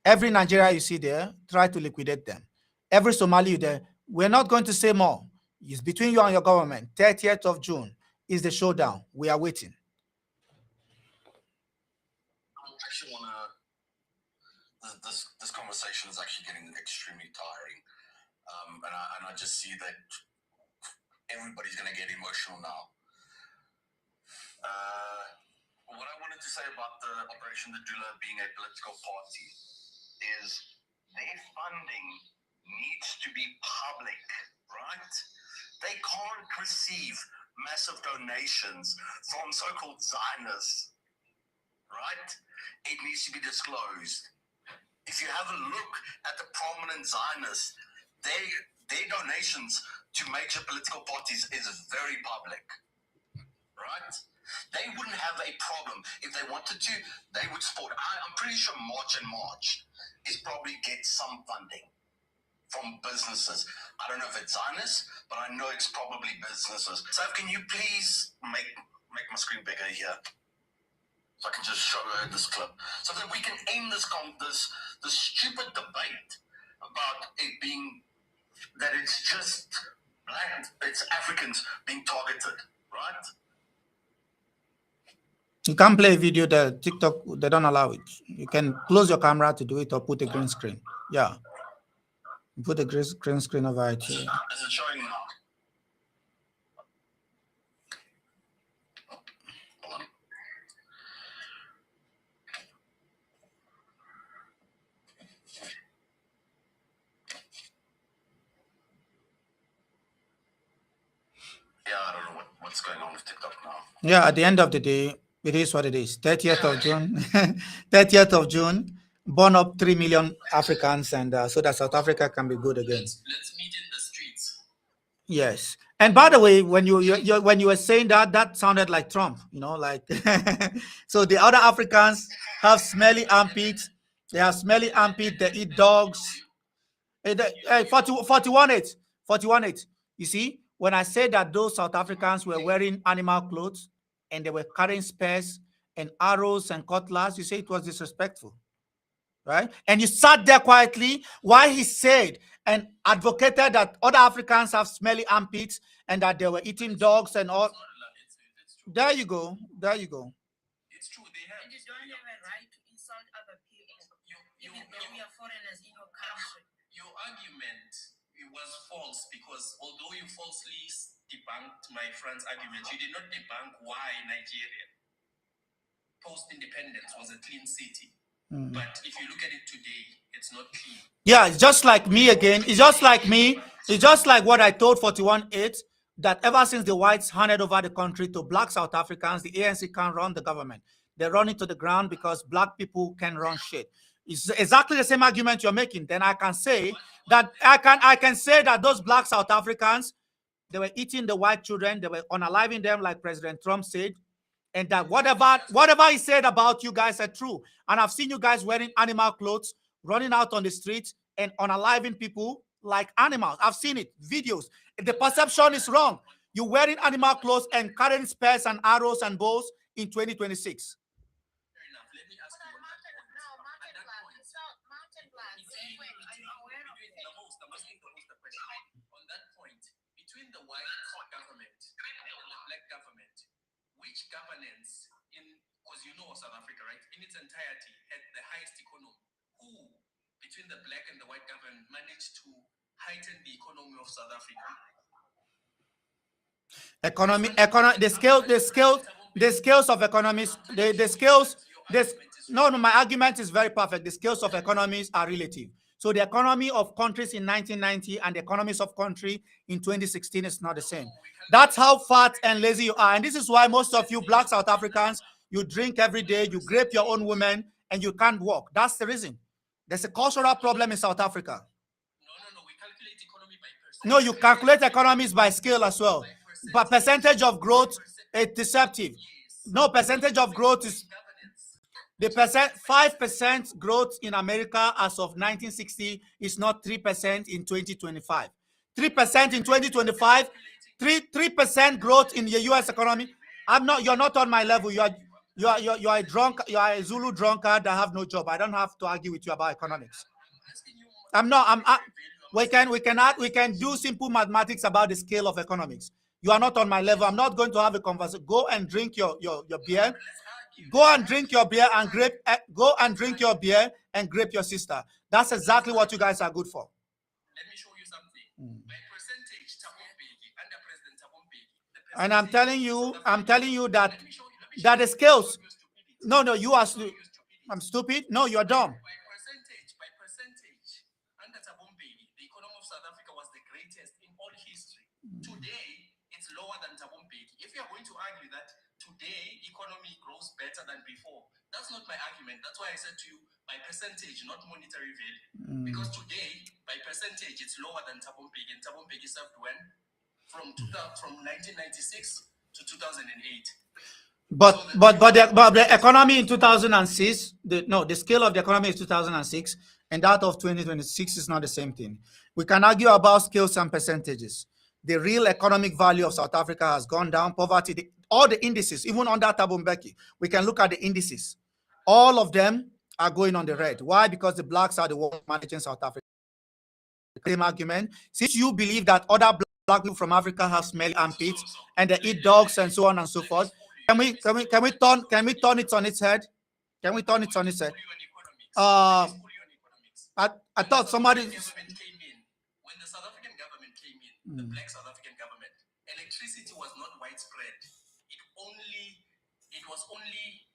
every Nigeria you see there, try to liquidate them. Every Somali there, we're not going to say more. It's between you and your government. 30th of June is the showdown. We are waiting.
I actually want to... This conversation is actually getting extremely tiring. And I just see that everybody's going to get emotional now. What I wanted to say about the Operation the Dula being a political party is their funding needs to be public, right? They can't receive massive donations from so-called Zionists, right? It needs to be disclosed. If you have a look at the prominent Zionists, their donations to major political parties is very public, right? They wouldn't have a problem if they wanted to. They would support. I'm pretty sure March is probably get some funding from businesses. I don't know if it's honest, but I know it's probably businesses. So can you please make my screen bigger here, so I can just show her this clip, so that we can end this stupid debate about it being that it's just black, it's Africans being targeted, right?
You can't play a video. The TikTok, they don't allow it. You can close your camera to do it or put a green screen. Yeah. Put a green screen over it here.
Is it showing now? Hold on. Yeah, I don't know what's going on with TikTok now.
Yeah, at the end of the day, it is what it is. 30th of June, 30th of June, born up 3 million Africans, and so that South Africa can be good again.
Let's meet in the streets.
Yes. And by the way, when you when you were saying that, that sounded like Trump, you know, like so the other Africans have smelly armpits. They have smelly armpit. They eat dogs. 41-8. You see, when I said that those South Africans were wearing animal clothes and they were carrying spears and arrows and cutlass, you say it was disrespectful, right? And you sat there quietly while he said and advocated that other Africans have smelly armpits and that they were eating dogs and all. There you go. There you go.
It's true. They have.
And you don't have a right to insult other people, even though we are foreigners in your country.
Your argument was false because although you falsely debunked my friend's argument, you did not debunk why Nigeria, post-independence, was a clean city. But if you look at it today, it's not clean.
Yeah, it's just like me again. It's just like me. It's just like what I told 41-8, that ever since the whites handed over the country to black South Africans, the ANC can't run the government. They run it to the ground because black people can run shit. It's exactly the same argument you're making. Then I can say that I can say that those black South Africans, they were eating the white children, they were unaliving them like President Trump said, and that whatever he said about you guys are true. And I've seen you guys wearing animal clothes, running out on the streets and unaliving people like animals. I've seen it, videos. The perception is wrong. You're wearing animal clothes and carrying spears and arrows and bows in 2026.
Between the white government and the black government, which governance because you know South Africa, right, in its entirety had the highest economy? Who, between the black and the white government, managed to heighten the economy of South Africa?
The scales of economies, no, my argument is very perfect. The scales of economies are relative. So the economy of countries in 1990 and the economies of country in 2016 is not the same. That's how fat and lazy you are. And this is why most of you black South Africans, you drink every day, you grape your own women, and you can't walk. That's the reason. There's a cultural problem in South Africa.
No, we calculate economy by percentage.
No, you calculate economies by scale as well. But percentage of growth is deceptive. No, percentage of growth is the 5% growth in America as of 1960 is not 3% in 2025. 3% in 2025, 3% growth in the U.S. economy. You're not on my level. You are a drunk. You are a Zulu drunkard that have no job. I don't have to argue with you about economics. We can do simple mathematics about the scale of economics. You are not on my level. I'm not going to have a conversation. Go and drink your beer. Go and drink your beer and grape. Go and drink your beer and grape your sister. That's exactly what you guys are good for.
Let me show you something. By percentage, Thabo Mbeki, under President Thabo Mbeki.
And I'm telling you that the scales. No, you are. I'm stupid. No, you're dumb.
By percentage, under Thabo Mbeki, the economy of South Africa was the greatest in all history. Today, it's lower than Thabo Mbeki. If you are going to argue that today economy grows better than before, that's not my argument. That's why I said to you, by percentage, not monetary value. Because today, by percentage, it's lower than Thabo Mbeki. And Thabo Mbeki served when? From 1996 to 2008.
But the economy in 2006, the scale of the economy is 2006, and that of 2026 is not the same thing. We can argue about scales and percentages. The real economic value of South Africa has gone down. Poverty, all the indices, even under Thabo Mbeki, we can look at the indices. All of them are going on the red. Why? Because the blacks are the ones managing South Africa. Same argument. Since you believe that other black people from Africa have smelly armpits and they eat dogs and so on and so forth, can we turn it on its head? Can we turn it on its head? I thought somebody.
When the South African government came in, the black South African government, electricity was not widespread. It was only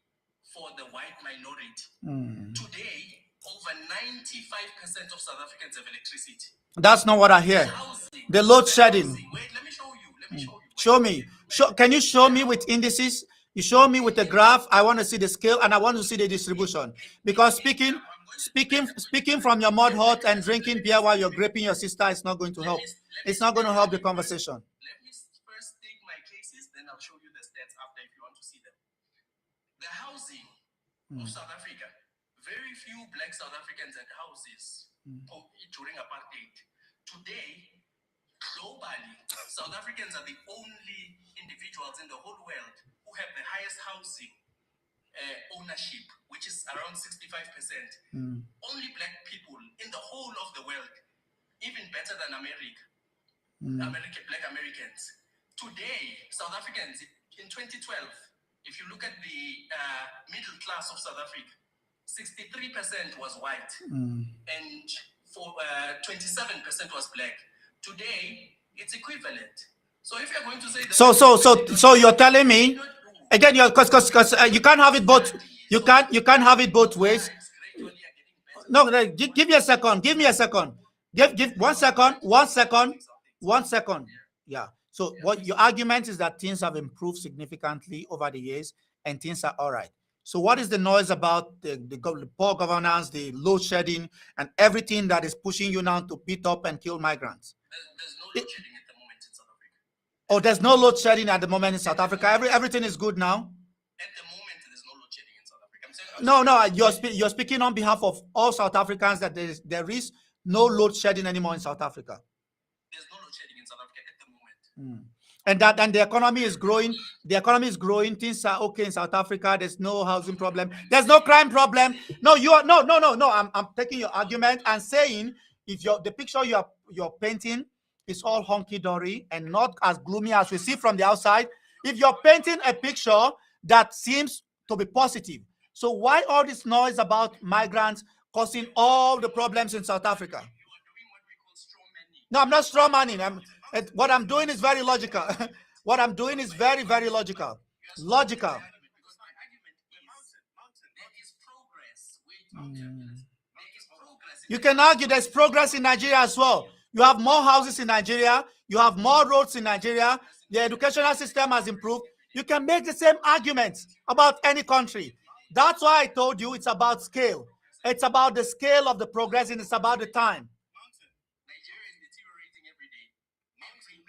for the white minority. Today, over 95% of South Africans have electricity.
That's not what I hear. The load shedding.
Wait, let me show you.
Show me. Can you show me with indices? You show me with the graph. I want to see the scale and I want to see the distribution. Because speaking from your mud hut and drinking beer while you're graping your sister is not going to help. It's not going to help the conversation.
Let me first take my cases, then I'll show you the stats after if you want to see them. The housing of South Africa. Very few black South Africans had houses during apartheid. Today, globally, South Africans are the only individuals in the whole world who have the highest housing ownership, which is around 65%. Only black people in the whole of the world, even better than America. Black Americans. Today, South Africans in 2012, if you look at the middle class of South Africa, 63% was white and 27% was black. Today, it's equivalent. So if you're going to say that,
so you're telling me again, because you can't have it both. You can't have it both ways. No, give me a second. Give me a second. Give 1 second. 1 second. 1 second. Yeah. So what your argument is that things have improved significantly over the years and things are all right. So what is the noise about the poor governance, the load shedding, and everything that is pushing you now to beat up and kill migrants?
there's no load shedding at the moment in South Africa.
Oh, there's no load shedding at the moment in South Africa. Everything is good now.
At the moment, there's no load shedding in South Africa.
You're speaking on behalf of all South Africans that there is no load shedding anymore in South Africa.
There's no load shedding in South Africa at the moment.
And the economy is growing. The economy is growing. Things are okay in South Africa. There's no housing problem. There's no crime problem. No, I'm taking your argument and saying if the picture you're painting is all honky dory and not as gloomy as we see from the outside. If you're painting a picture that seems to be positive, so why all this noise about migrants causing all the problems in South Africa? No, I'm not straw manning. What I'm doing is very logical. What I'm doing is very, very logical. Logical.
Because my argument is there is progress.
You can argue there's progress in Nigeria as well. You have more houses in Nigeria. You have more roads in Nigeria. The educational system has improved. You can make the same arguments about any country. That's why I told you it's about scale. It's about the scale of the progress and it's about the time.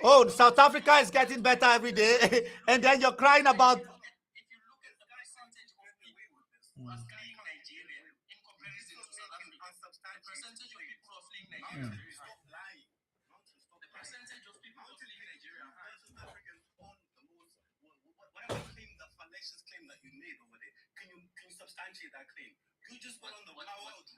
Oh, South Africa is getting better every day. And then you're crying about...
If you look at the percentage of people who are fleeing Nigeria in comparison to South Africa, the percentage of people who are fleeing Nigeria, the percentage of people who are fleeing Nigeria,
South Africans own the most. Whatever claim, the fallacious claim that you made over there, can you substantiate that claim? You just went on the wild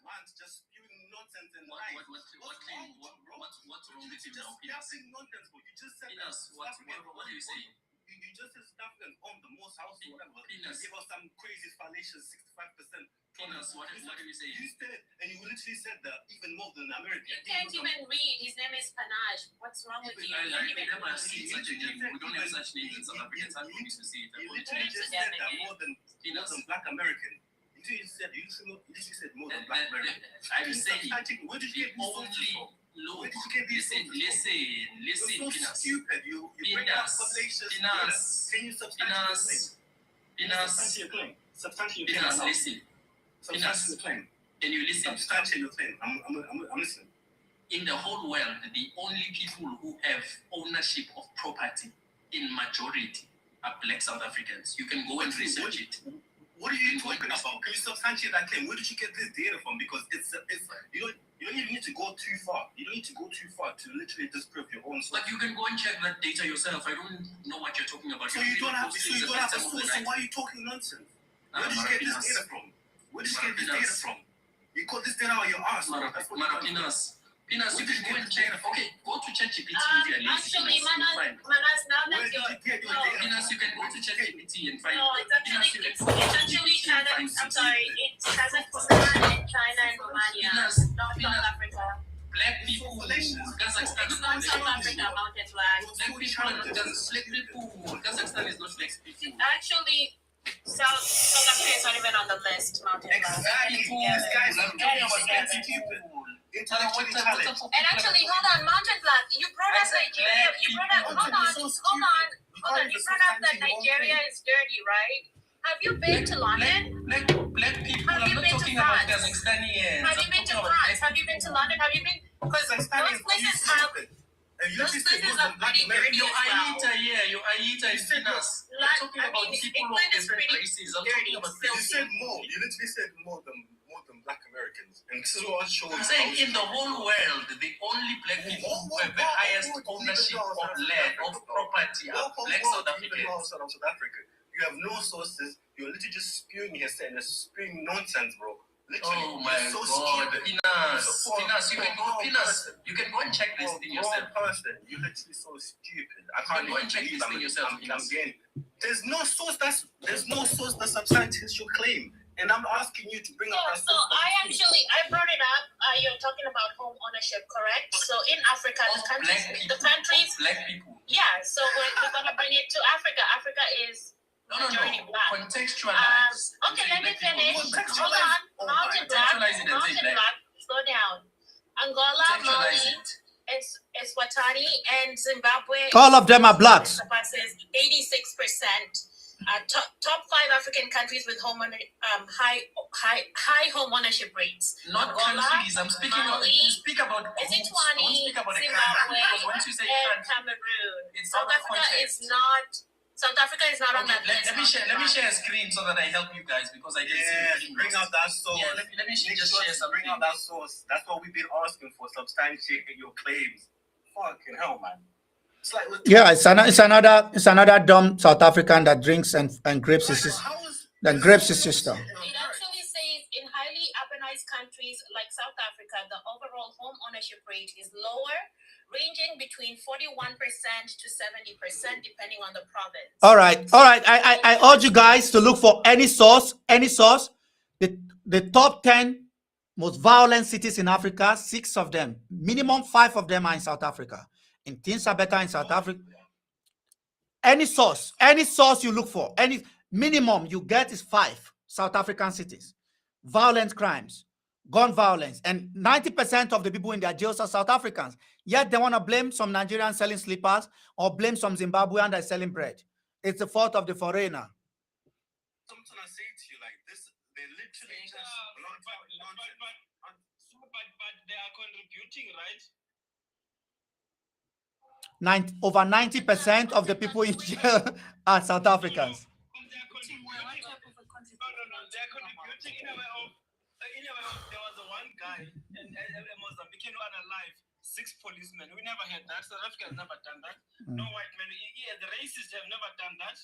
rant, just spewing nonsense and lies.
What's wrong with you now, Pinas?
Nonsense, bro. You just said
Pinas, what are you saying?
You just said South Africans own the most house or whatever.
Pinas.
Give us some crazy fallacious 65%.
Pinas, what are you saying?
You said, and you literally said that even more than America.
You can't even read. His name is Panache. What's wrong with you?
I never seen such a name. We don't have such names in South Africans. How do you to see it?
You literally just said that more than Black American. You said more than Black American.
I'm saying,
where did you get these sources from?
Look,
Where did you get these sources from?
listen,
You're so
Pinas.
stupid. You bring out fallacious data. Can you substantiate your claim? Substantiate your claim.
Pinas, listen.
Substantiate your claim.
Can you listen?
Substantiate your claim. I'm listening.
In the whole world, the only people who have ownership of property in majority
are black South Africans. You can go and research it.
What are you talking about? Can you substantiate that claim? Where did you get this data from? Because it's you don't even need to go too far. You don't need to go too far to literally disprove your own source.
But you can go and check that data yourself. I don't know what you're talking about.
So you don't have a source. So why are you talking nonsense? Where did you get this data from? Where did you get this data from? You got this data out your ass.
Pinas, you can go and check. Okay, go to ChatGPT if you're lazy.
Actually, Manas, now that you're...
Pinas, you can go to ChatGPT and find...
No, it's actually China. I'm sorry, it's Kazakhstan and China and Romania, not South Africa.
Black people, Kazakhstan
It's not South Africa, Mountain Black.
Black people, Kazakhstan is not black people.
Actually, South Africa is not even on the list, Mountain Black.
Exactly. This guy's talking about black people.
And actually, hold on, Mountain Black, you brought up Nigeria. You brought up, hold on. You brought up that Nigeria is dirty, right? Have you been to London?
Black people, I'm not talking about Kazakhstan here.
Have you been to France? Have you been to London? Have you been? Because those places are pretty dirty
Your
as well.
Aita here, your Aita is Pinas. You're talking about people of different races. I'm talking about
You said more. You literally said more than black Americans. And this is what I showed you.
I'm saying in the whole world, the only black people who have the highest ownership of land, of property, are black South Africans.
South Africa. You have no sources. You're literally just spewing here, saying spewing nonsense, bro. Literally,
oh my
so
God,
stupid.
Pinas, you can go and check this thing yourself.
You're literally so stupid. I can't
go and check this thing yourself.
I'm getting. There's no source that substantiates your claim. And I'm asking you to bring up that.
So I brought it up. You're talking about home ownership, correct? So in Africa, the countries,
black people.
Yeah. So we're gonna bring it to Africa. Africa is majority black.
Contextualize.
Okay, let me finish. Hold on. Mountain Black. Slow down. Angola, Mali, Eswatini, and Zimbabwe.
All of them are blacks.
86%. Top 5 African countries with high home ownership rates.
Not
Angola,
countries. I'm speaking about. You speak about.
Eswatini, Zimbabwe, and Cameroon. South Africa is not on that list.
Let me share a screen so that I help you guys because I didn't see.
Bring out that source.
Yeah, let me just share something.
Bring out that source. That's what we've been asking for. Substantiate your claims. Fucking hell, man.
Yeah, it's another dumb South African that drinks and grapes his sister.
It actually says in highly urbanized countries like South Africa, the overall home ownership rate is lower, ranging between 41% to 70%, depending on the province.
All right. I urge you guys to look for any source. The top 10 most violent cities in Africa, 6 of them, minimum 5 of them are in South Africa. And things are better in South Africa. Any source you look for, any minimum you get is 5 South African cities. Violent crimes, gun violence, and 90% of the people in their jails are South Africans. Yet they want to blame some Nigerians selling slippers or blame some Zimbabwean that's selling bread. It's the fault of the foreigner.
Something I say to you like this, they literally just
but they are contributing, right?
Over 90% of the people in jail are South Africans.
They're contributing in a way of there was one guy in Mozambique who had alive 6 policemen. We never had that. South Africa has never done that. No white men. Yeah, the racists have never done that.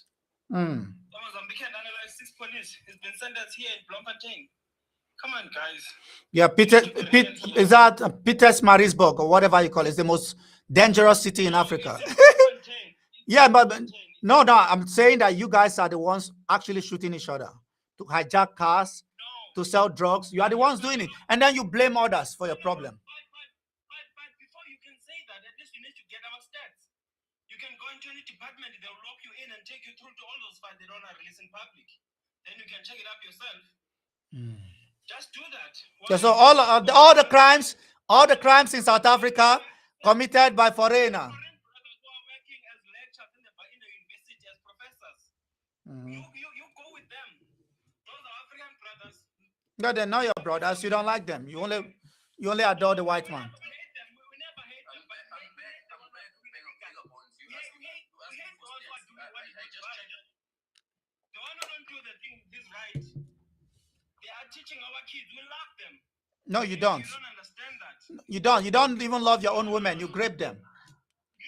Mozambique had analyzed 6 police. He's been sentenced here in Bloemfontein. Come on, guys.
Yeah, is that Pietermaritzburg or whatever you call it? It's the most dangerous city in Africa. Yeah, but no, I'm saying that you guys are the ones actually shooting each other to hijack cars, to sell drugs. You are the ones doing it, and then you blame others for your problem.
But before you can say that, at least you need to get our stats. You can go into any department, they'll lock you in and take you through to all those files they don't release in public. Then you can check it up yourself. Just do that.
Yeah, so all the crimes in South Africa committed by foreigner.
Foreign brothers who are working as lecturers in the university as professors. You go with them. Those are African brothers.
No, they're not your brothers. You don't like them. You only adore the white man.
We never hate them. We hate those who are doing what The one who don't do the thing this right, they are teaching our kids. We love them.
No, you don't.
You don't understand that.
You don't. You don't even love your own women. You grape them.
You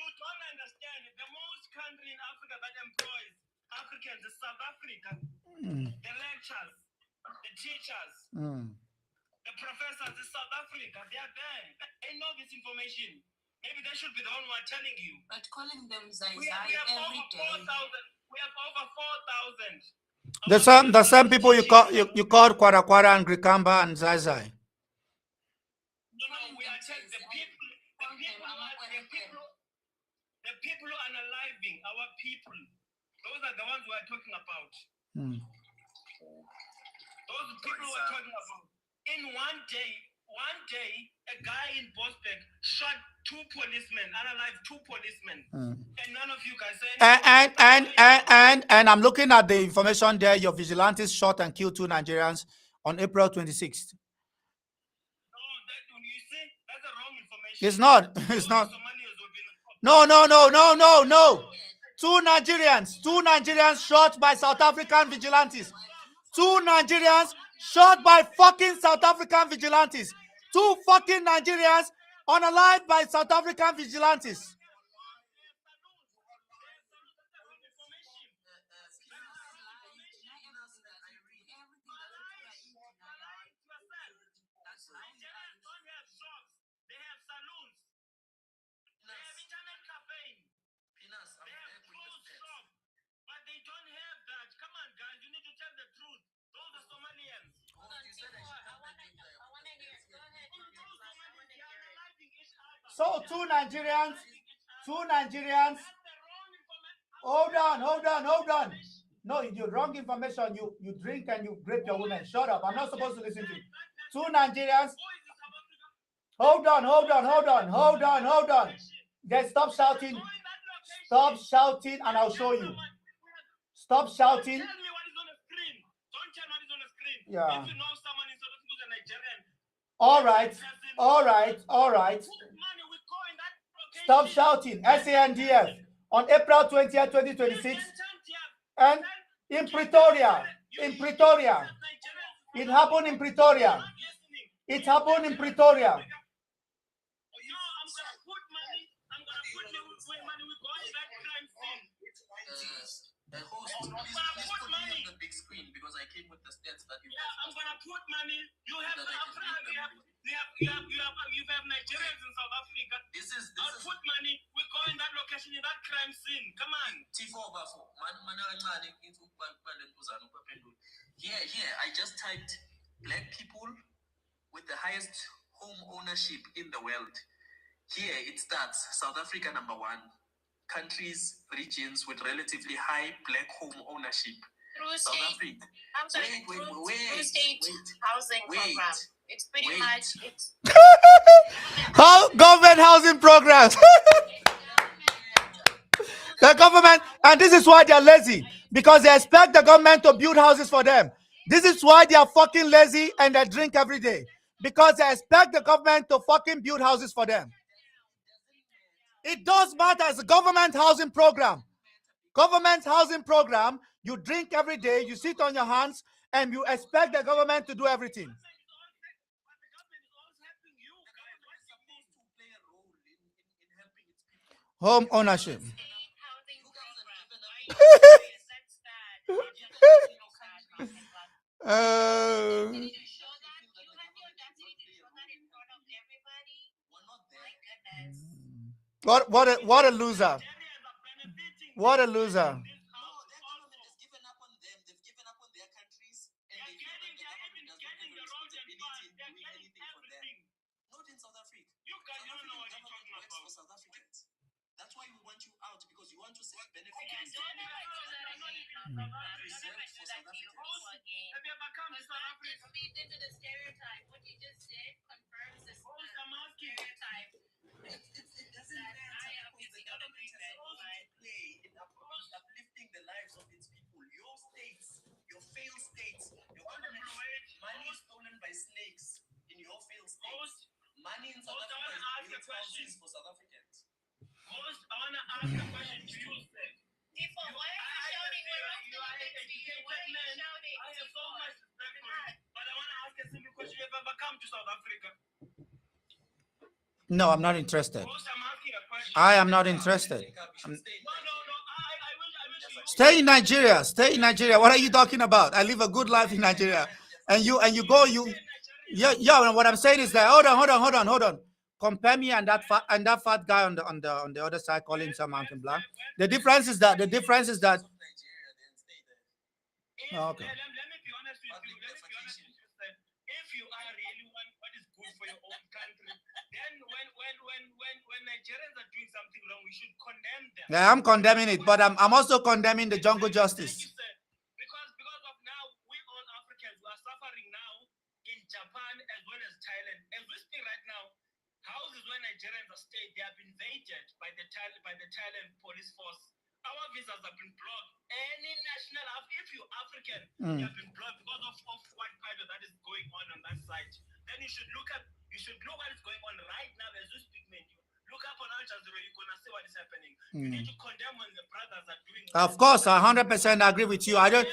don't understand it. The most country in Africa that employs Africans is South Africa. The lecturers, the teachers, the professors in South Africa, they are there. They know this information. Maybe they should be the one who are telling you.
But calling them Zai
We have
every
over
day.
4,000. We have over 4,000.
The same people you call Kwara Kwara and Grikamba and Zai.
No, we are telling the people who are unaliving our people. Those are the ones we are talking about. Those people we are talking about. In one day, a guy in Bosbeck shot 2 policemen, unalived 2 policemen, and none of you guys say
And I'm looking at the information there. Your vigilantes shot and killed 2 Nigerians on April 26th.
You see, that's the wrong information.
It's not. It's not. No. 2 Nigerians shot by South African vigilantes. 2 Nigerians shot by fucking South African vigilantes. 2 fucking Nigerians unalived by South African vigilantes. So 2 Nigerians. Hold on. No, you wrong information. You drink and you grape your women. Shut up. I'm not supposed to listen to you. 2 Nigerians. Hold on. Then stop shouting. Stop shouting and I'll show you. Stop shouting.
Tell me what is on the screen. Don't tell me what is on the screen.
Yeah.
If you know someone in South Africa who's a Nigerian.
All right. Stop shouting. SANDF on April 20th, 2026. And in Pretoria. It happened in Pretoria.
Because I came with the stats that I'm gonna put money. You have Nigerians in South Africa. I'll put money. We go in that location in that crime scene. Come on. Here, I just typed black people with the highest home ownership in the world. Here it starts. South Africa #1. Countries, regions with relatively high black home ownership. South Africa. I'm sorry. Wait. State housing program. It's pretty much
How government housing programs? The government, and this is why they are lazy, because they expect the government to build houses for them. This is why they are fucking lazy and they drink every day, because they expect the government to fucking build houses for them. It does matter. It's a government housing program. You drink every day, you sit on your hands, and you expect the government to do everything. Home ownership. What a loser. What a loser.
That's why we want you out, because you want to see benefit. Have you ever come to South Africa? Feed into the stereotype. What you just did confirms this stereotype. It doesn't matter, because the government has a role to play in uplifting the lives of its people. Your states, your failed states, your government, money is stolen by snakes in your failed states. Money in South Africa is houses for South Africans. I want to ask a question to you, sir. Why are you shouting
No, I'm not interested.
Most, I'm asking a question.
I am not interested.
No, I will
Stay in Nigeria. Stay in Nigeria. What are you talking about? I live a good life in Nigeria. And you go. Yeah. What I'm saying is that hold on. Compare me and that fat guy on the other side calling himself Mountain Black. The difference is that. Oh, okay.
Let me be honest with you. If you are really one, what is good for your own country, then when Nigerians are doing something wrong, we should condemn them.
Yeah, I'm condemning it, but I'm also condemning the jungle justice.
Because of now, we all Africans are suffering now in Japan as well as Thailand. As we speak right now, houses where Nigerians are staying, they have been invaded by the Thailand police force. Our visas have been blocked. Any national, if you're African, you have been blocked because of what kind of that is going on that side. Then you should look what is going on right now as we speak, man. Look up on Al Jazeera, you're gonna see what is happening. You need to condemn when the brothers are doing.
Of course, I 100% agree with you. I don't.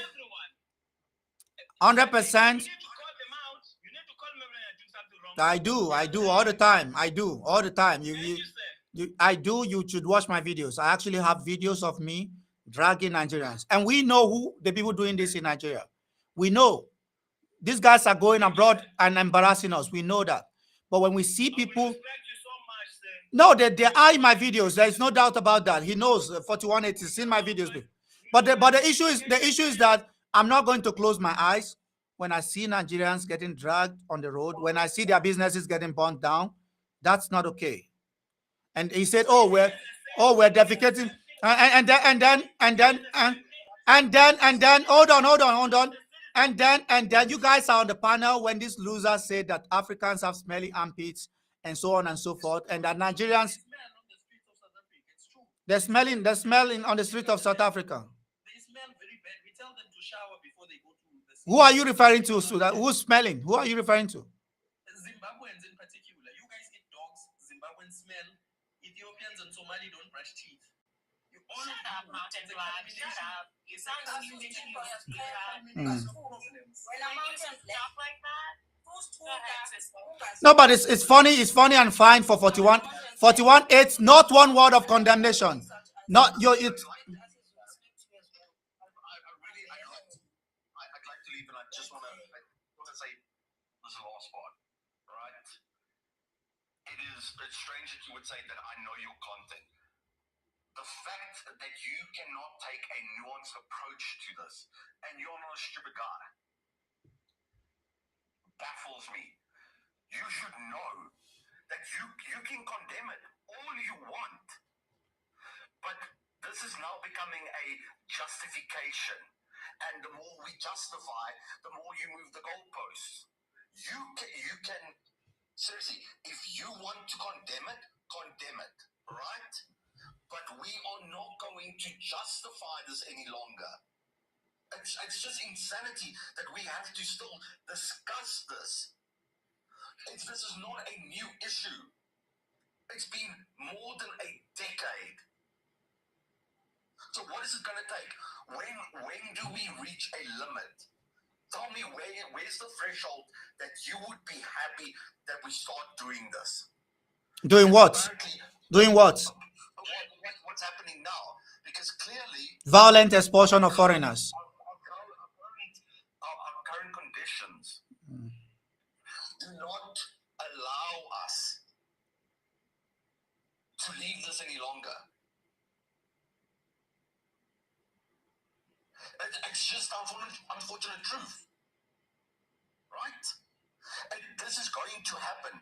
100%.
You need to call them out. You need to call them when they're doing something wrong.
I do all the time. I do all the time. I do. You should watch my videos. I actually have videos of me dragging Nigerians, and we know who the people doing this in Nigeria. We know these guys are going abroad and embarrassing us. We know that. But when we see people, no, they are in my videos. There is no doubt about that. He knows 4180 is in my videos. But the issue is that I'm not going to close my eyes when I see Nigerians getting dragged on the road. When I see their businesses getting burnt down, that's not okay. And he said, "Oh, we're defecating," and then hold on, and then you guys are on the panel when these losers say that Africans have smelly armpits and so on and so forth, and that Nigerians they're smelling on the street of South Africa.
They smell very bad. We tell them to shower before they go to the city.
Who are you referring to? So that who's smelling? Who are you referring to?
Zimbabweans in particular. You guys eat dogs. Zimbabweans smell. Ethiopians and Somali don't brush teeth. You all
Shut up, Mountain Black. Shut up. You sound like you literally use
When a mountain
stuff like that.
No, but it's funny. It's funny and fine for 41.8. Not one word of condemnation. Not your it.
I'd like to leave, and I just want to say this last part, right? It's strange that you would say that I know your content. The fact that you cannot take a nuanced approach to this, and you're not a stupid guy, baffles me. You should know that you can condemn it all you want, but this is now becoming a justification, and the more we justify, the more you move the goalposts. You can seriously, if you want to condemn it, right? But we are not going to justify this any longer. It's just insanity that we have to still discuss this. This is not a new issue. It's been more than a decade. So what is it going to take? When do we reach a limit? Tell me where's the threshold that you would be happy that we start doing this?
Doing what? Doing what?
What's happening now? Because clearly
violent expulsion of foreigners.
Our current conditions do not allow us to leave this any longer. It's just unfortunate truth, right? And this is going to happen.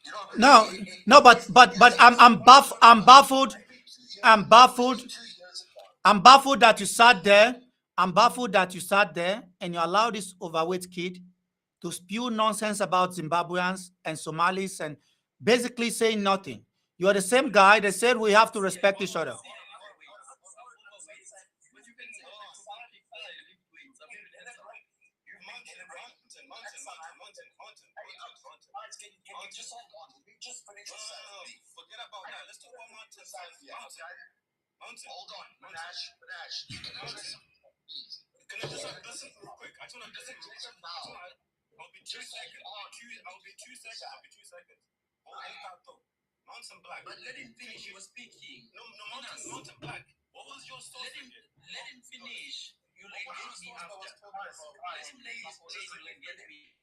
You know,
No, but I'm baffled. I'm baffled that you sat there. I'm baffled that you sat there and you allowed this overweight kid to spew nonsense about Zimbabweans and Somalis and basically saying nothing. You are the same guy that said we have to respect each other.
Forget about that. Let's talk about mountains. Mountain. Hold on, Manash. Can I just listen real quick? I just want to listen now. I'll be 2 seconds. Hold that though. Mountain Black.
But let him finish. He was speaking.
No, Mountain Black. What was your story?
Let him finish. You like get me after. Let him lay his plane. You like get me.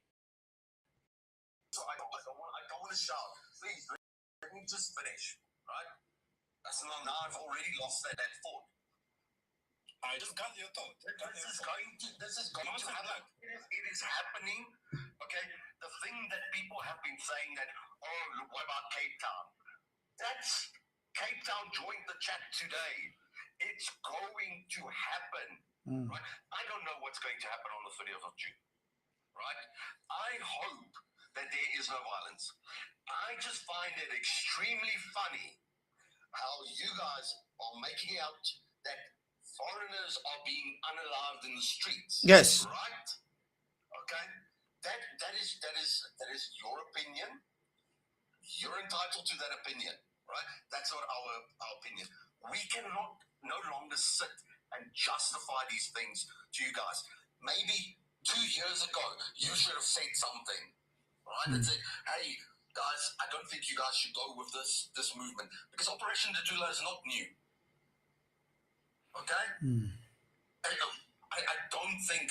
So I don't want to shout. Please, let me just finish, right? That's now I've already lost that thought.
I just got your thought.
This is going to happen. It is happening. Okay. The thing that people have been saying that, oh, look, what about Cape Town? That's Cape Town joined the chat today. It's going to happen. Right? I don't know what's going to happen on the 30th of June. Right? I hope that there is no violence. I just find it extremely funny how you guys are making out that foreigners are being unalived in the streets.
Yes.
Right? Okay? That is your opinion. You're entitled to that opinion. Right? That's not our opinion. We cannot no longer sit and justify these things to you guys. Maybe 2 years ago, you should have said something. Right? And said, hey, guys, I don't think you guys should go with this movement. Because Operation Dadula is not new. Okay? I don't think,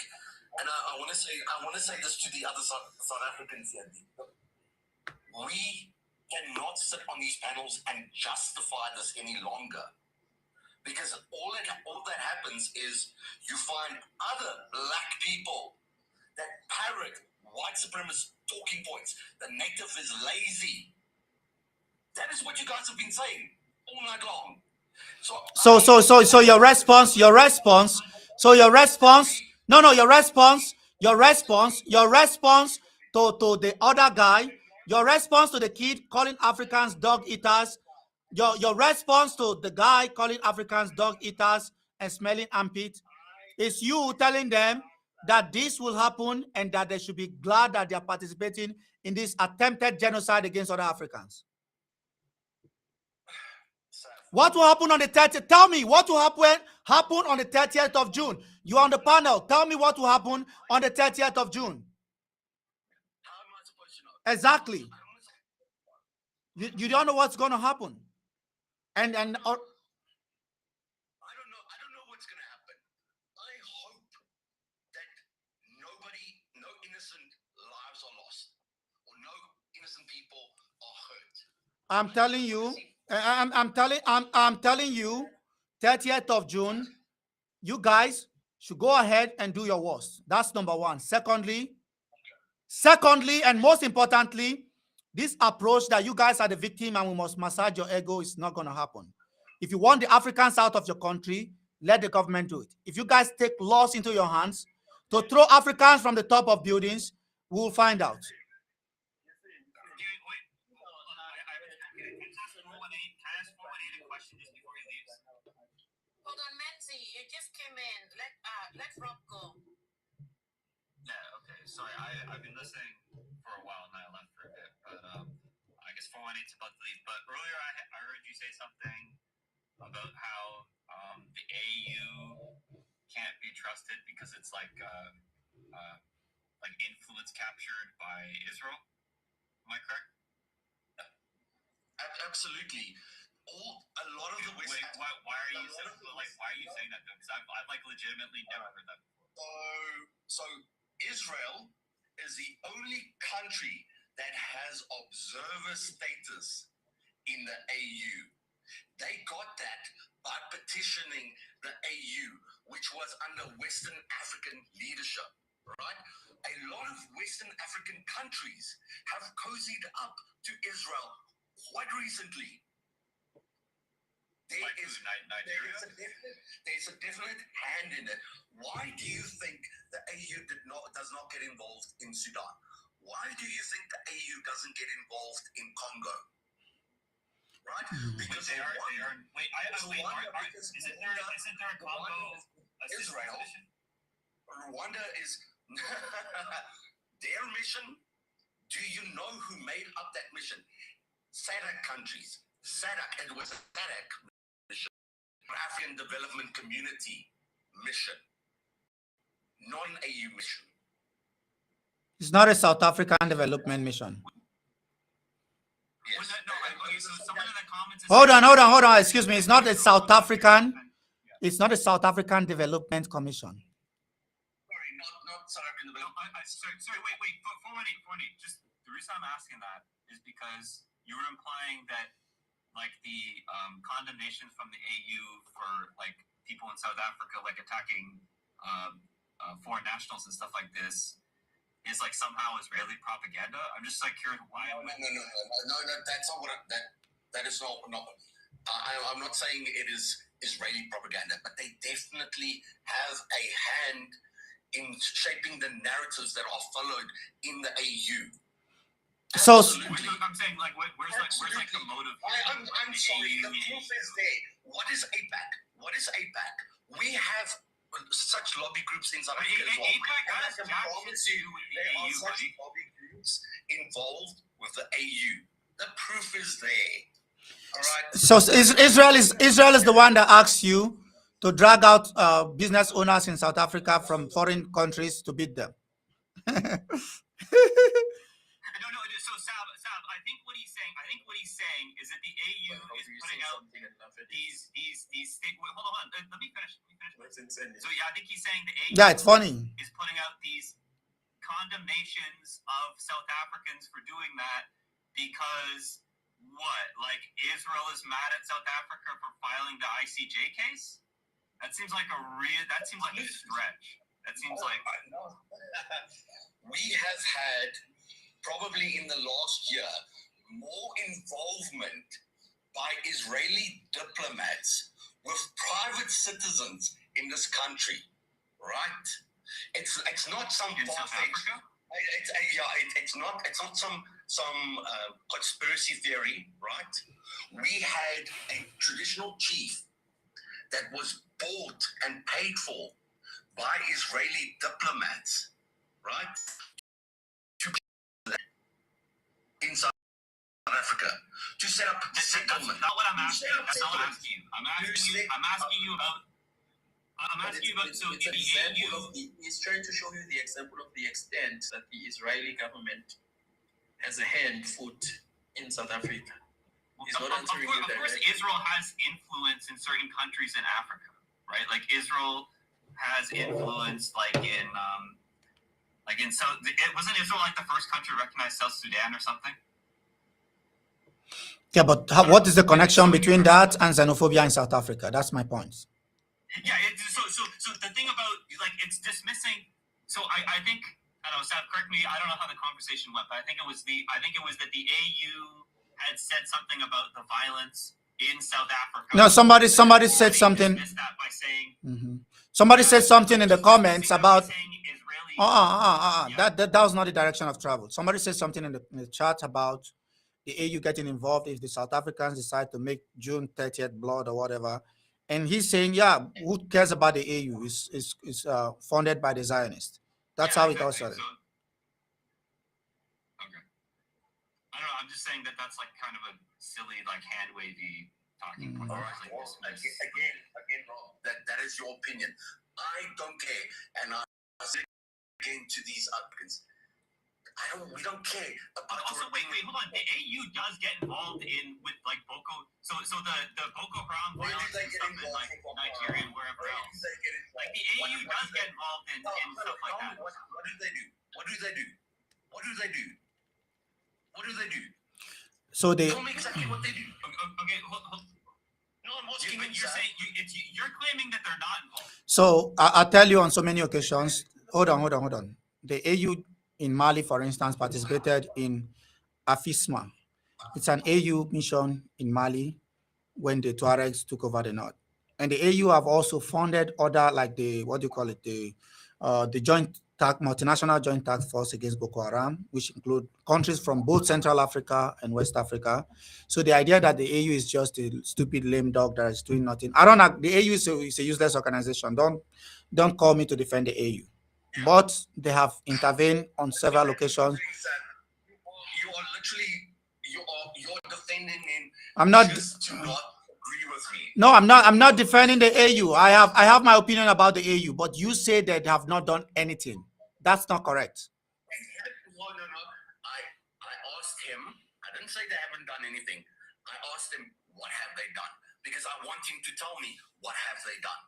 and I want to say this to the other South Africans here. We cannot sit on these panels and justify this any longer. Because all that happens is you find other black people that parrot white supremacist talking points. The native is lazy. That is what you guys have been saying all night long.
So your response, to the other guy, your response to the kid calling Africans dog eaters, your response to the guy calling Africans dog eaters and smelling armpit is you telling them that this will happen and that they should be glad that they are participating in this attempted genocide against other Africans. What will happen on the 30th? Tell me what will happen on the 30th of June. You're on the panel. Tell me what will happen on the 30th of June.
How am I supposed to know?
Exactly. You don't know what's going to happen. And
I don't know what's going to happen. I hope that no innocent lives are lost, or no innocent people are hurt.
I'm telling you, I'm telling you, 30th of June, you guys should go ahead and do your worst. That's number one. Secondly, and most importantly, this approach that you guys are the victim and we must massage your ego is not going to happen. If you want the Africans out of your country, let the government do it. If you guys take laws into your hands to throw Africans from the top of buildings, we'll find out.
Hold on, Manzi, you just came in. Let Rob go.
Yeah, okay. Sorry, I've been listening for a while and I left for a bit, but I guess 418's about to leave. But earlier I heard you say something about how the AU can't be trusted because it's like influence captured by Israel. Am I correct?
Absolutely. A lot of the West.
Wait, why are you saying that though? Because I've legitimately never heard that before.
So Israel is the only country that has observer status in the AU. They got that by petitioning the AU, which was under Western African leadership, right? A lot of Western African countries have cozied up to Israel quite recently. There's a definite hand in it. Why do you think the AU does not get involved in Sudan? Why do you think the AU doesn't get involved in Congo? Right? Because
they are. Wait, isn't there a Congo
Israel? Rwanda is their mission. Do you know who made up that mission? SADC countries. SADC. It was a SADC mission. African Development Community mission. Non-AU mission.
It's not a South African development mission.
Yes.
someone in the comments.
Hold on. Excuse me. It's not a South African. It's not a South African Development Commission.
Sorry, not South African Development.
Sorry, wait. Forney. Just the reason I'm asking that is because you were implying that like the condemnation from the AU for like people in South Africa like attacking foreign nationals and stuff like this is like somehow Israeli propaganda. I'm just like curious why.
No. That's not what that is not. I'm not saying it is Israeli propaganda, but they definitely have a hand in shaping the narratives that are followed in the AU.
So
Absolutely.
I'm saying like where's the motive?
I'm sorry. The proof is there. What is APAC? We have such lobby groups in South Africa as well.
APAC
I promise you, there are such lobby groups involved with the AU. The proof is there. All right.
So Israel is the one that asks you to drag out business owners in South Africa from foreign countries to beat them.
No. So Sab, I think what he's saying is that the AU is putting out these state. Wait, hold on. Let me finish. So yeah, I think he's saying the AU.
Yeah, it's funny.
Is putting out these condemnations of South Africans for doing that because what? Like Israel is mad at South Africa for filing the ICJ case? That seems like a stretch. That seems like
we have had probably in the last year more involvement by Israeli diplomats with private citizens in this country, right? It's not some far-fetched. It's not some conspiracy theory, right? We had a traditional chief that was bought and paid for by Israeli diplomats, right? In South Africa to set up settlement.
That's not what I'm asking. That's not what I'm asking you. I'm asking you about. So
it's an example of he's trying to show you the example of the extent that the Israeli government has a foot in South Africa. He's not answering you directly.
Of course, Israel has influence in certain countries in Africa, right? Like Israel has influence, like in South. Wasn't Israel like the first country to recognize South Sudan or something?
Yeah, but what is the connection between that and xenophobia in South Africa? That's my point.
Yeah. So the thing about like it's dismissing. So I think I don't know. Sab, correct me. I don't know how the conversation went, but I think it was that the AU had said something about the violence in South Africa.
No, somebody said something.
That by saying,
Somebody said something in the comments about. That was not the direction of travel. Somebody said something in the chat about the AU getting involved if the South Africans decide to make June 30th blood or whatever. And he's saying, yeah, who cares about the AU? It's funded by the Zionists. That's how it all started.
Okay. I don't know. I'm just saying that's like kind of a silly, like hand wavy talking point.
All right. Well, again, Rob, that is your opinion. I don't care, and I say again to these applicants. We don't care about.
Also, wait, hold on. The AU does get involved with like Boko. So the Boko Haram violence and stuff in like Nigeria and wherever else. Like the AU does get involved in stuff like that.
What do they do?
So they.
Tell me exactly what they do.
Okay, hold. No, I'm asking you. You're claiming that they're not involved.
So I tell you on so many occasions. Hold on. The AU in Mali, for instance, participated in AFISMA. It's an AU mission in Mali when the Tuaregs took over the north. And the AU have also funded other, like the multinational joint task force against Boko Haram, which include countries from both Central Africa and West Africa. So the idea that the AU is just a stupid lame dog that is doing nothing. I don't know. The AU is a useless organization. Don't call me to defend the AU. But they have intervened on several occasions.
You are literally you're defending him.
I'm not.
Just to not agree with me.
No, I'm not defending the AU. I have my opinion about the AU, but you say that they have not done anything. That's not correct.
No. I asked him. I didn't say they haven't done anything. I I asked him, what have they done? Because I want him to tell me, what have they done?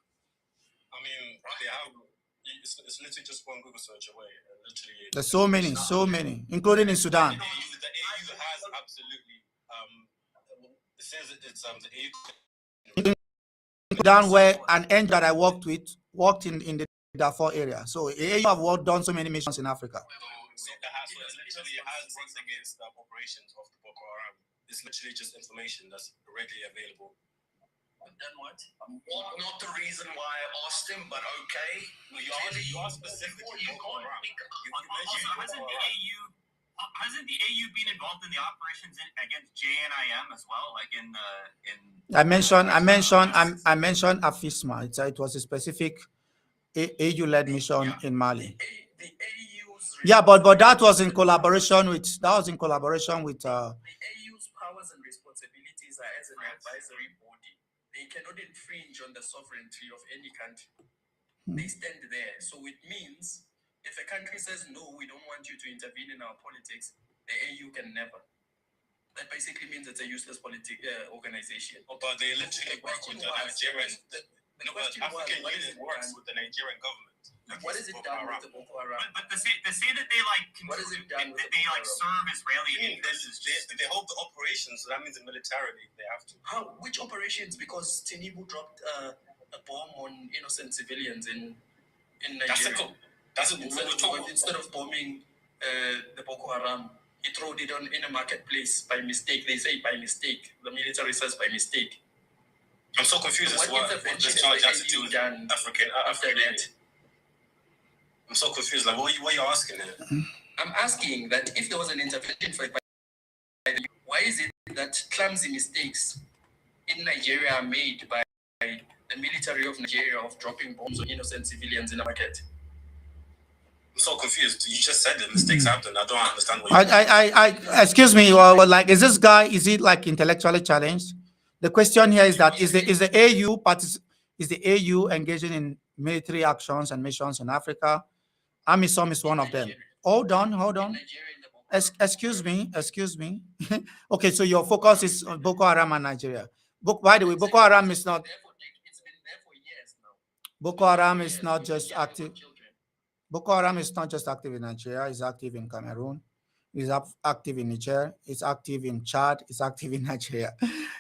I mean, they have. It's literally just one Google search away. Literally,
there's so many, including in Sudan.
The AU has absolutely. It says it's the AU.
Sudan, where an NGO that I worked in the Darfur area. So AU have done so many missions in Africa.
So it literally has worked against the operations of the Boko Haram. It's literally just information that's readily available.
Then what? Not the reason why I asked him, but okay.
You are specifically Boko Haram.
Also, hasn't the AU been involved in the operations against JNIM as well? Like
I mentioned AFISMA. It was a specific AU-led mission in Mali.
The AU's
Yeah, but that was in collaboration with
the AU's powers and responsibilities are as an advisory body. They cannot infringe on the sovereignty of any country. They stand there. So it means if a country says no, we don't want you to intervene in our politics, the AU can never. That basically means it's a useless organization.
Oh, but they literally work with the Nigerian. African Union works with the Nigerian government.
What is it done with the Boko Haram?
But to say that they
What is it done with
that they like serve Israeli interests?
They hold the operations, so that means militarily they have to.
How? Which operations? Because Tinubu dropped a bomb on innocent civilians in Nigeria. Instead of bombing the Boko Haram, he threw it in a marketplace by mistake. They say by mistake. The military says by mistake.
I'm so confused as to what this charge has to do with African after that. I'm so confused. Like, what are you asking here?
I'm asking that if there was an intervention for why is it that clumsy mistakes in Nigeria are made by the military of Nigeria of dropping bombs on innocent civilians in a market?
I'm so confused. You just said that mistakes happen. I don't understand what
excuse me, like, is he like intellectually challenged? The question here is that is the AU engaging in military actions and missions in Africa? AMISOM is one of them. Hold on. Excuse me. Okay, so your focus is on Boko Haram and Nigeria. By the way, Boko Haram is not.
It's been there for years now.
Boko Haram is not just active. Boko Haram is not just active in Nigeria. It's active in Cameroon. It's active in Niger. It's active in Chad. It's active in Nigeria.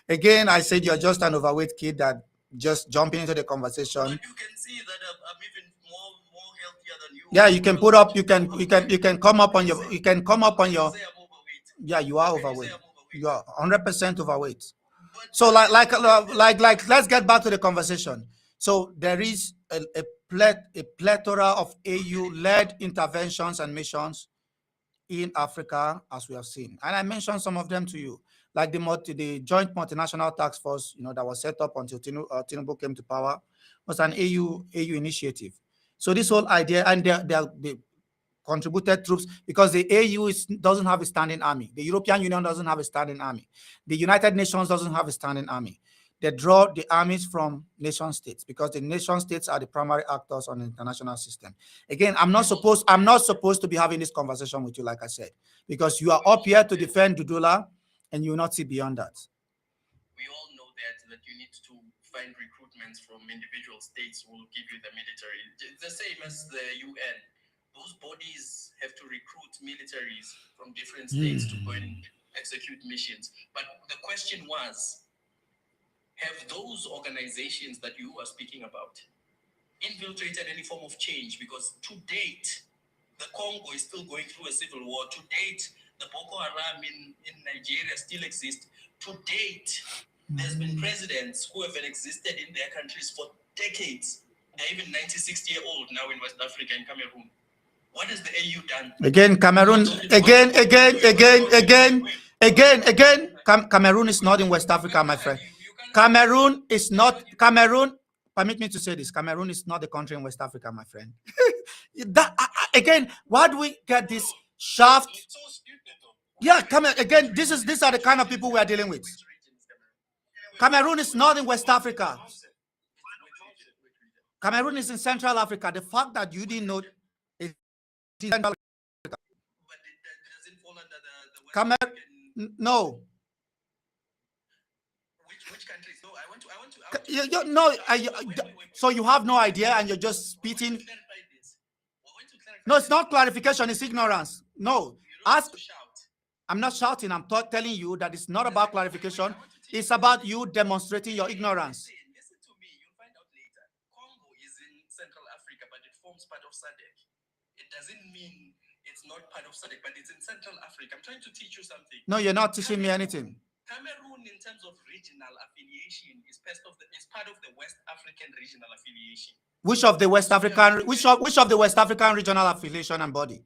Again, I said you're just an overweight kid that just jumping into the conversation.
But you can see that I'm even more healthier than you.
Yeah, you can put up. You can come up on your. You can come up on your. Yeah, you are overweight. You are 100% overweight. So like, let's get back to the conversation. So there is a plethora of AU-led interventions and missions in Africa, as we have seen, and I mentioned some of them to you, like the Joint Multinational Task Force, that was set up until Tinubu came to power, was an AU initiative. So this whole idea, and they contributed troops because the AU doesn't have a standing army. The European Union doesn't have a standing army. The United Nations doesn't have a standing army. They draw the armies from nation states because the nation states are the primary actors on the international system. Again, I'm not supposed to be having this conversation with you, like I said, because you are up here to defend Dudula and you will not see beyond that.
We all know that you need to find recruitments from individual states who will give you the military. It's the same as the UN. Those bodies have to recruit militaries from different states to go and execute missions. But the question was, have those organizations that you are speaking about infiltrated any form of change? Because to date, the Congo is still going through a civil war. To date, the Boko Haram in Nigeria still exists. To date, there's been presidents who have existed in their countries for decades. They're even 96-year-old now in West Africa and Cameroon. What has the AU done?
Again, Cameroon. Cameroon is not in West Africa, my friend. Cameroon is not. Permit me to say this. Cameroon is not a country in West Africa, my friend. Again, why do we get this shaft? Yeah, again. These are the kind of people we are dealing with. Cameroon is not in West Africa. Cameroon is in Central Africa. The fact that you didn't know is Central Africa.
But does it fall under the West African?
No. No, so you have no idea and you're just spitting. No, it's not clarification, it's ignorance. No, ask. I'm not shouting, I'm telling you that it's not about clarification. It's about you demonstrating your ignorance.
Listen to me, you'll find out later. Congo is in Central Africa, but it forms part of SADC. It doesn't mean it's not part of SADC, but it's in Central Africa. I'm trying to teach you something.
No, you're not teaching me anything.
Cameroon, in terms of regional affiliation, is part of the West African regional affiliation.
Which of the West African regional affiliation and body?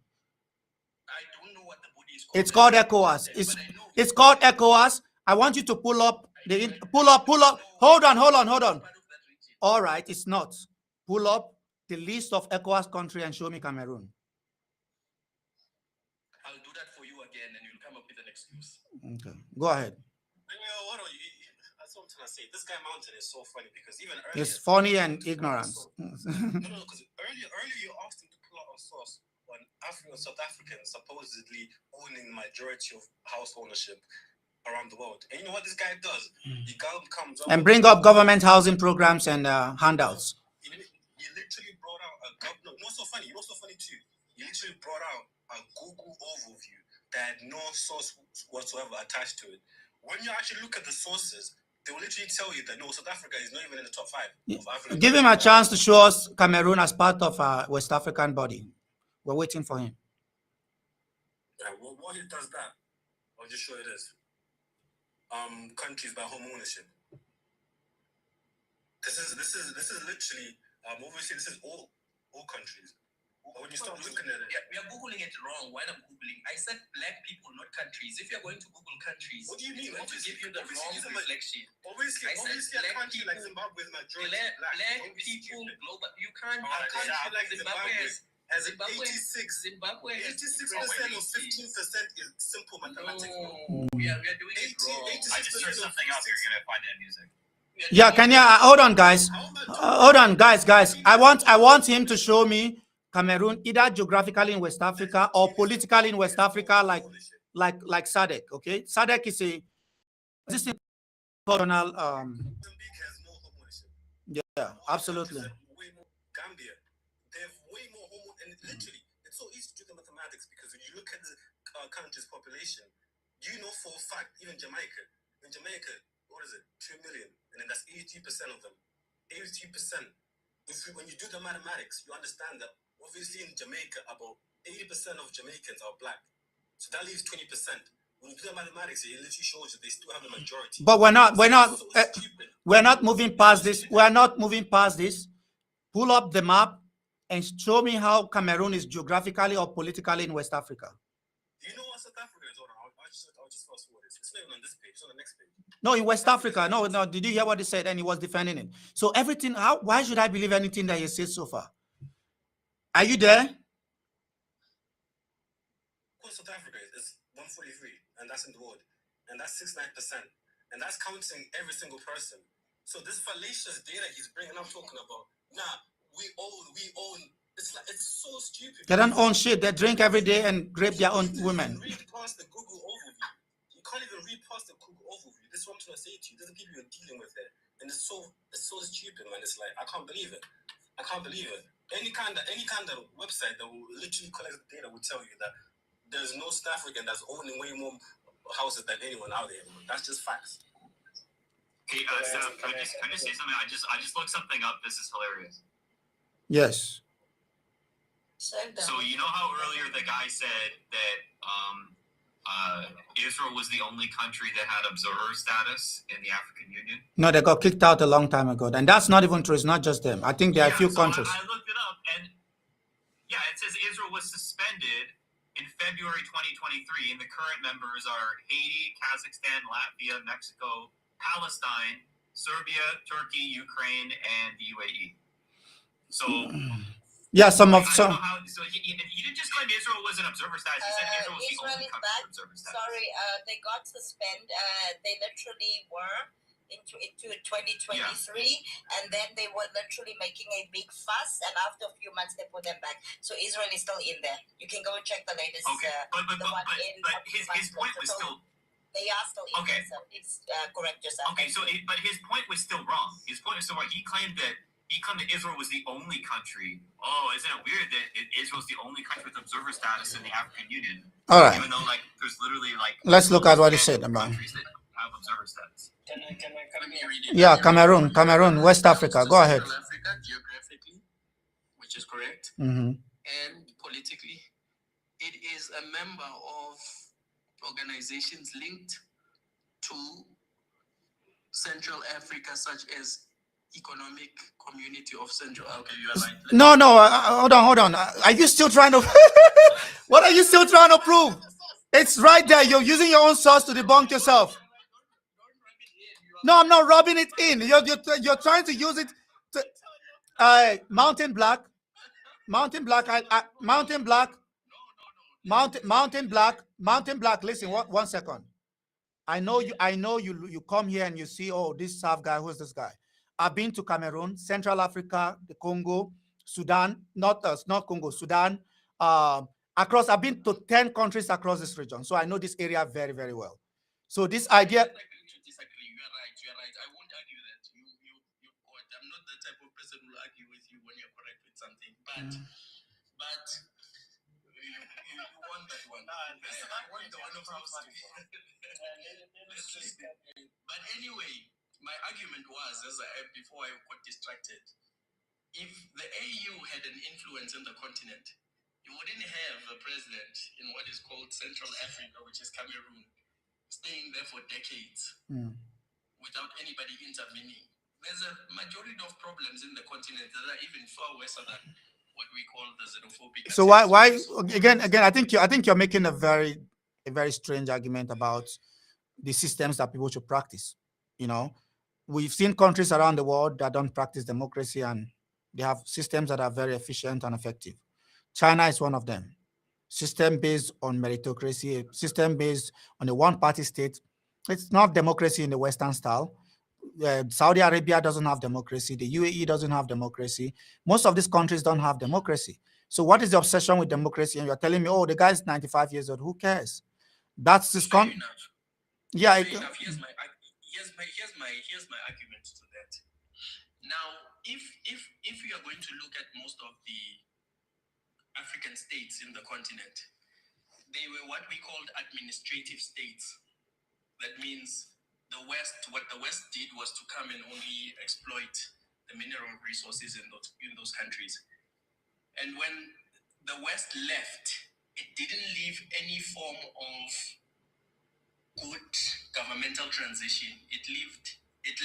I don't know what the body is called.
It's called ECOWAS. It's called ECOWAS. I want you to pull up. Hold on. All right, it's not. Pull up the list of ECOWAS country and show me Cameroon.
I'll do that for you again, and you'll come up with an excuse.
Okay, go ahead.
That's what I'm trying to say. This guy Mountain is so funny because even earlier...
It's funny and ignorance.
No, because earlier you asked him to pull out a source on South Africans supposedly owning the majority of house ownership around the world. And you know what this guy does? He comes up...
And bring up government housing programs and handouts.
He literally brought out a... No, what's so funny? You know what's so funny too? He literally brought out a Google overview that had no source whatsoever attached to it. When you actually look at the sources, they will literally tell you that no, South Africa is not even in the top 5 of Africa.
Give him a chance to show us Cameroon as part of a West African body. We're waiting for him.
Yeah, well, what he does that, I'll just show you this. Countries by home ownership. This is literally obviously this is all countries. But when you start looking at it,
yeah, we are googling it wrong. While I'm googling, I said black people, not countries. If you're going to Google countries,
what do you mean?
It's going to give you the wrong reflection.
Obviously, a country like Zimbabwe is majority
black people global. You can't.
A country like Zimbabwe has 86%
Zimbabwe.
86% or 15% is simple mathematics.
We are doing it wrong.
I just searched something up. You're gonna find that music.
Yeah, can you hold on, guys? Guys. I want him to show me Cameroon either geographically in West Africa or politically in West Africa, like SADC. Okay, SADC is a existing national. Yeah, absolutely.
Gambia, they have way more homo, and literally, it's so easy to do the mathematics because when you look at the country's population, you know for a fact, even Jamaica. In Jamaica, what is it? 2 million, and then that's 80% of them. 80%. When you do the mathematics, you understand that. Obviously, in Jamaica, about 80% of Jamaicans are black. So that leaves 20%. When you do the mathematics, it literally shows that they still have the majority.
But we're not moving past this. We're not moving past this. Pull up the map and show me how Cameroon is geographically or politically in West Africa.
Do you know what South Africa is? Hold on, I'll just fast forward this. It's not even on this page. It's on the next page.
No, in West Africa. No. Did you hear what he said? And he was defending it. So everything. Why should I believe anything that he said so far? Are you there?
South Africa is 143, and that's in the world, and that's 69%, and that's counting every single person. So this fallacious data he's bringing up, talking about, we own. It's so stupid.
They don't own shit. They drink every day and rape their own women.
Read past the Google overview. You can't even read past the Google overview. This is what I'm trying to say to you. This is the people you're dealing with it, and it's so stupid, man. It's like I can't believe it. Any kind of website that will literally collect the data will tell you that there's no South African that's owning way more houses than anyone out there. That's just facts.
Okay, Steph, can I just say something? I just looked something up. This is hilarious.
Yes.
So you know how earlier the guy said that Israel was the only country that had observer status in the African Union?
No, they got kicked out a long time ago. And that's not even true. It's not just them. I think there are a few countries.
I looked it up, and it says Israel was suspended in February 2023, and the current members are Haiti, Kazakhstan, Latvia, Mexico, Palestine, Serbia, Turkey, Ukraine, and the UAE. So...
Yeah,
so he didn't just claim Israel was an observer status. He said Israel was the only country with observer status.
Sorry, they got suspended. They literally were into 2023, and then they were literally making a big fuss. And after a few months, they put them back. So Israel is still in there. You can go and check the latest.
Okay, but his point was still
They are still
Okay.
It's correct yourself.
Okay, so but his point was still wrong. His point was still wrong. He claimed that Israel was the only country. Oh, isn't it weird that Israel's the only country with observer status in the African Union?
All right.
Even though there's literally
Let's look at what he said, man.
countries that have observer status.
Can I read it?
Yeah, Cameroon, West Africa. Go ahead.
Central Africa geographically, which is correct,
Mm-hmm.
and politically, it is a member of organizations linked to Central Africa, such as Economic Community of Central Africa. You are right.
No, hold on. Are you still trying to? What are you still trying to prove? It's right there. You're using your own source to debunk yourself. No, I'm not rubbing it in. You're trying to use it to Mountain Black. Mountain Black. Listen, one second. I know you come here and you see, oh, this South guy, who's this guy? I've been to Cameroon, Central Africa, the Congo, Sudan, not Congo, Sudan, across. I've been to 10 countries across this region, so I know this area very, very well. So this idea.
You're right. I won't argue that. I'm not the type of person who will argue with you when you're correct with something. But you want that one. I want the one of yours. But anyway, my argument was, before I got distracted, if the AU had an influence in the continent, you wouldn't have a president in what is called Central Africa, which is Cameroon, staying there for decades without anybody intervening. There's a majority of problems in the continent that are even far worse than what we call the xenophobic.
So why again? I think you're making a very strange argument about the systems that people should practice. We've seen countries around the world that don't practice democracy and they have systems that are very efficient and effective. China is one of them. System based on meritocracy, a system based on a one-party state. It's not democracy in the Western style. Saudi Arabia doesn't have democracy. The UAE doesn't have democracy. Most of these countries don't have democracy. So what is the obsession with democracy? And you're telling me, oh, the guy's 95 years old. Who cares? That's this
Yeah. Here's my argument to that. Now, if you are going to look at most of the African states in the continent, they were what we called administrative states. That means what the West did was to come and only exploit the mineral resources in those countries. And when the West left, it didn't leave any form of good governmental transition. It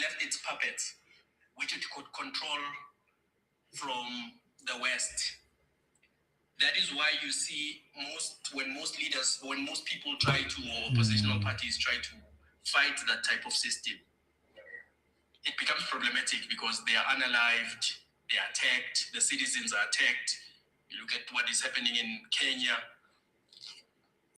left its puppets, which it could control from the West. That is why you see when most people try to, or oppositional parties try to fight that type of system, it becomes problematic because they are unalived, they are attacked, the citizens are attacked. You look at what is happening in Kenya,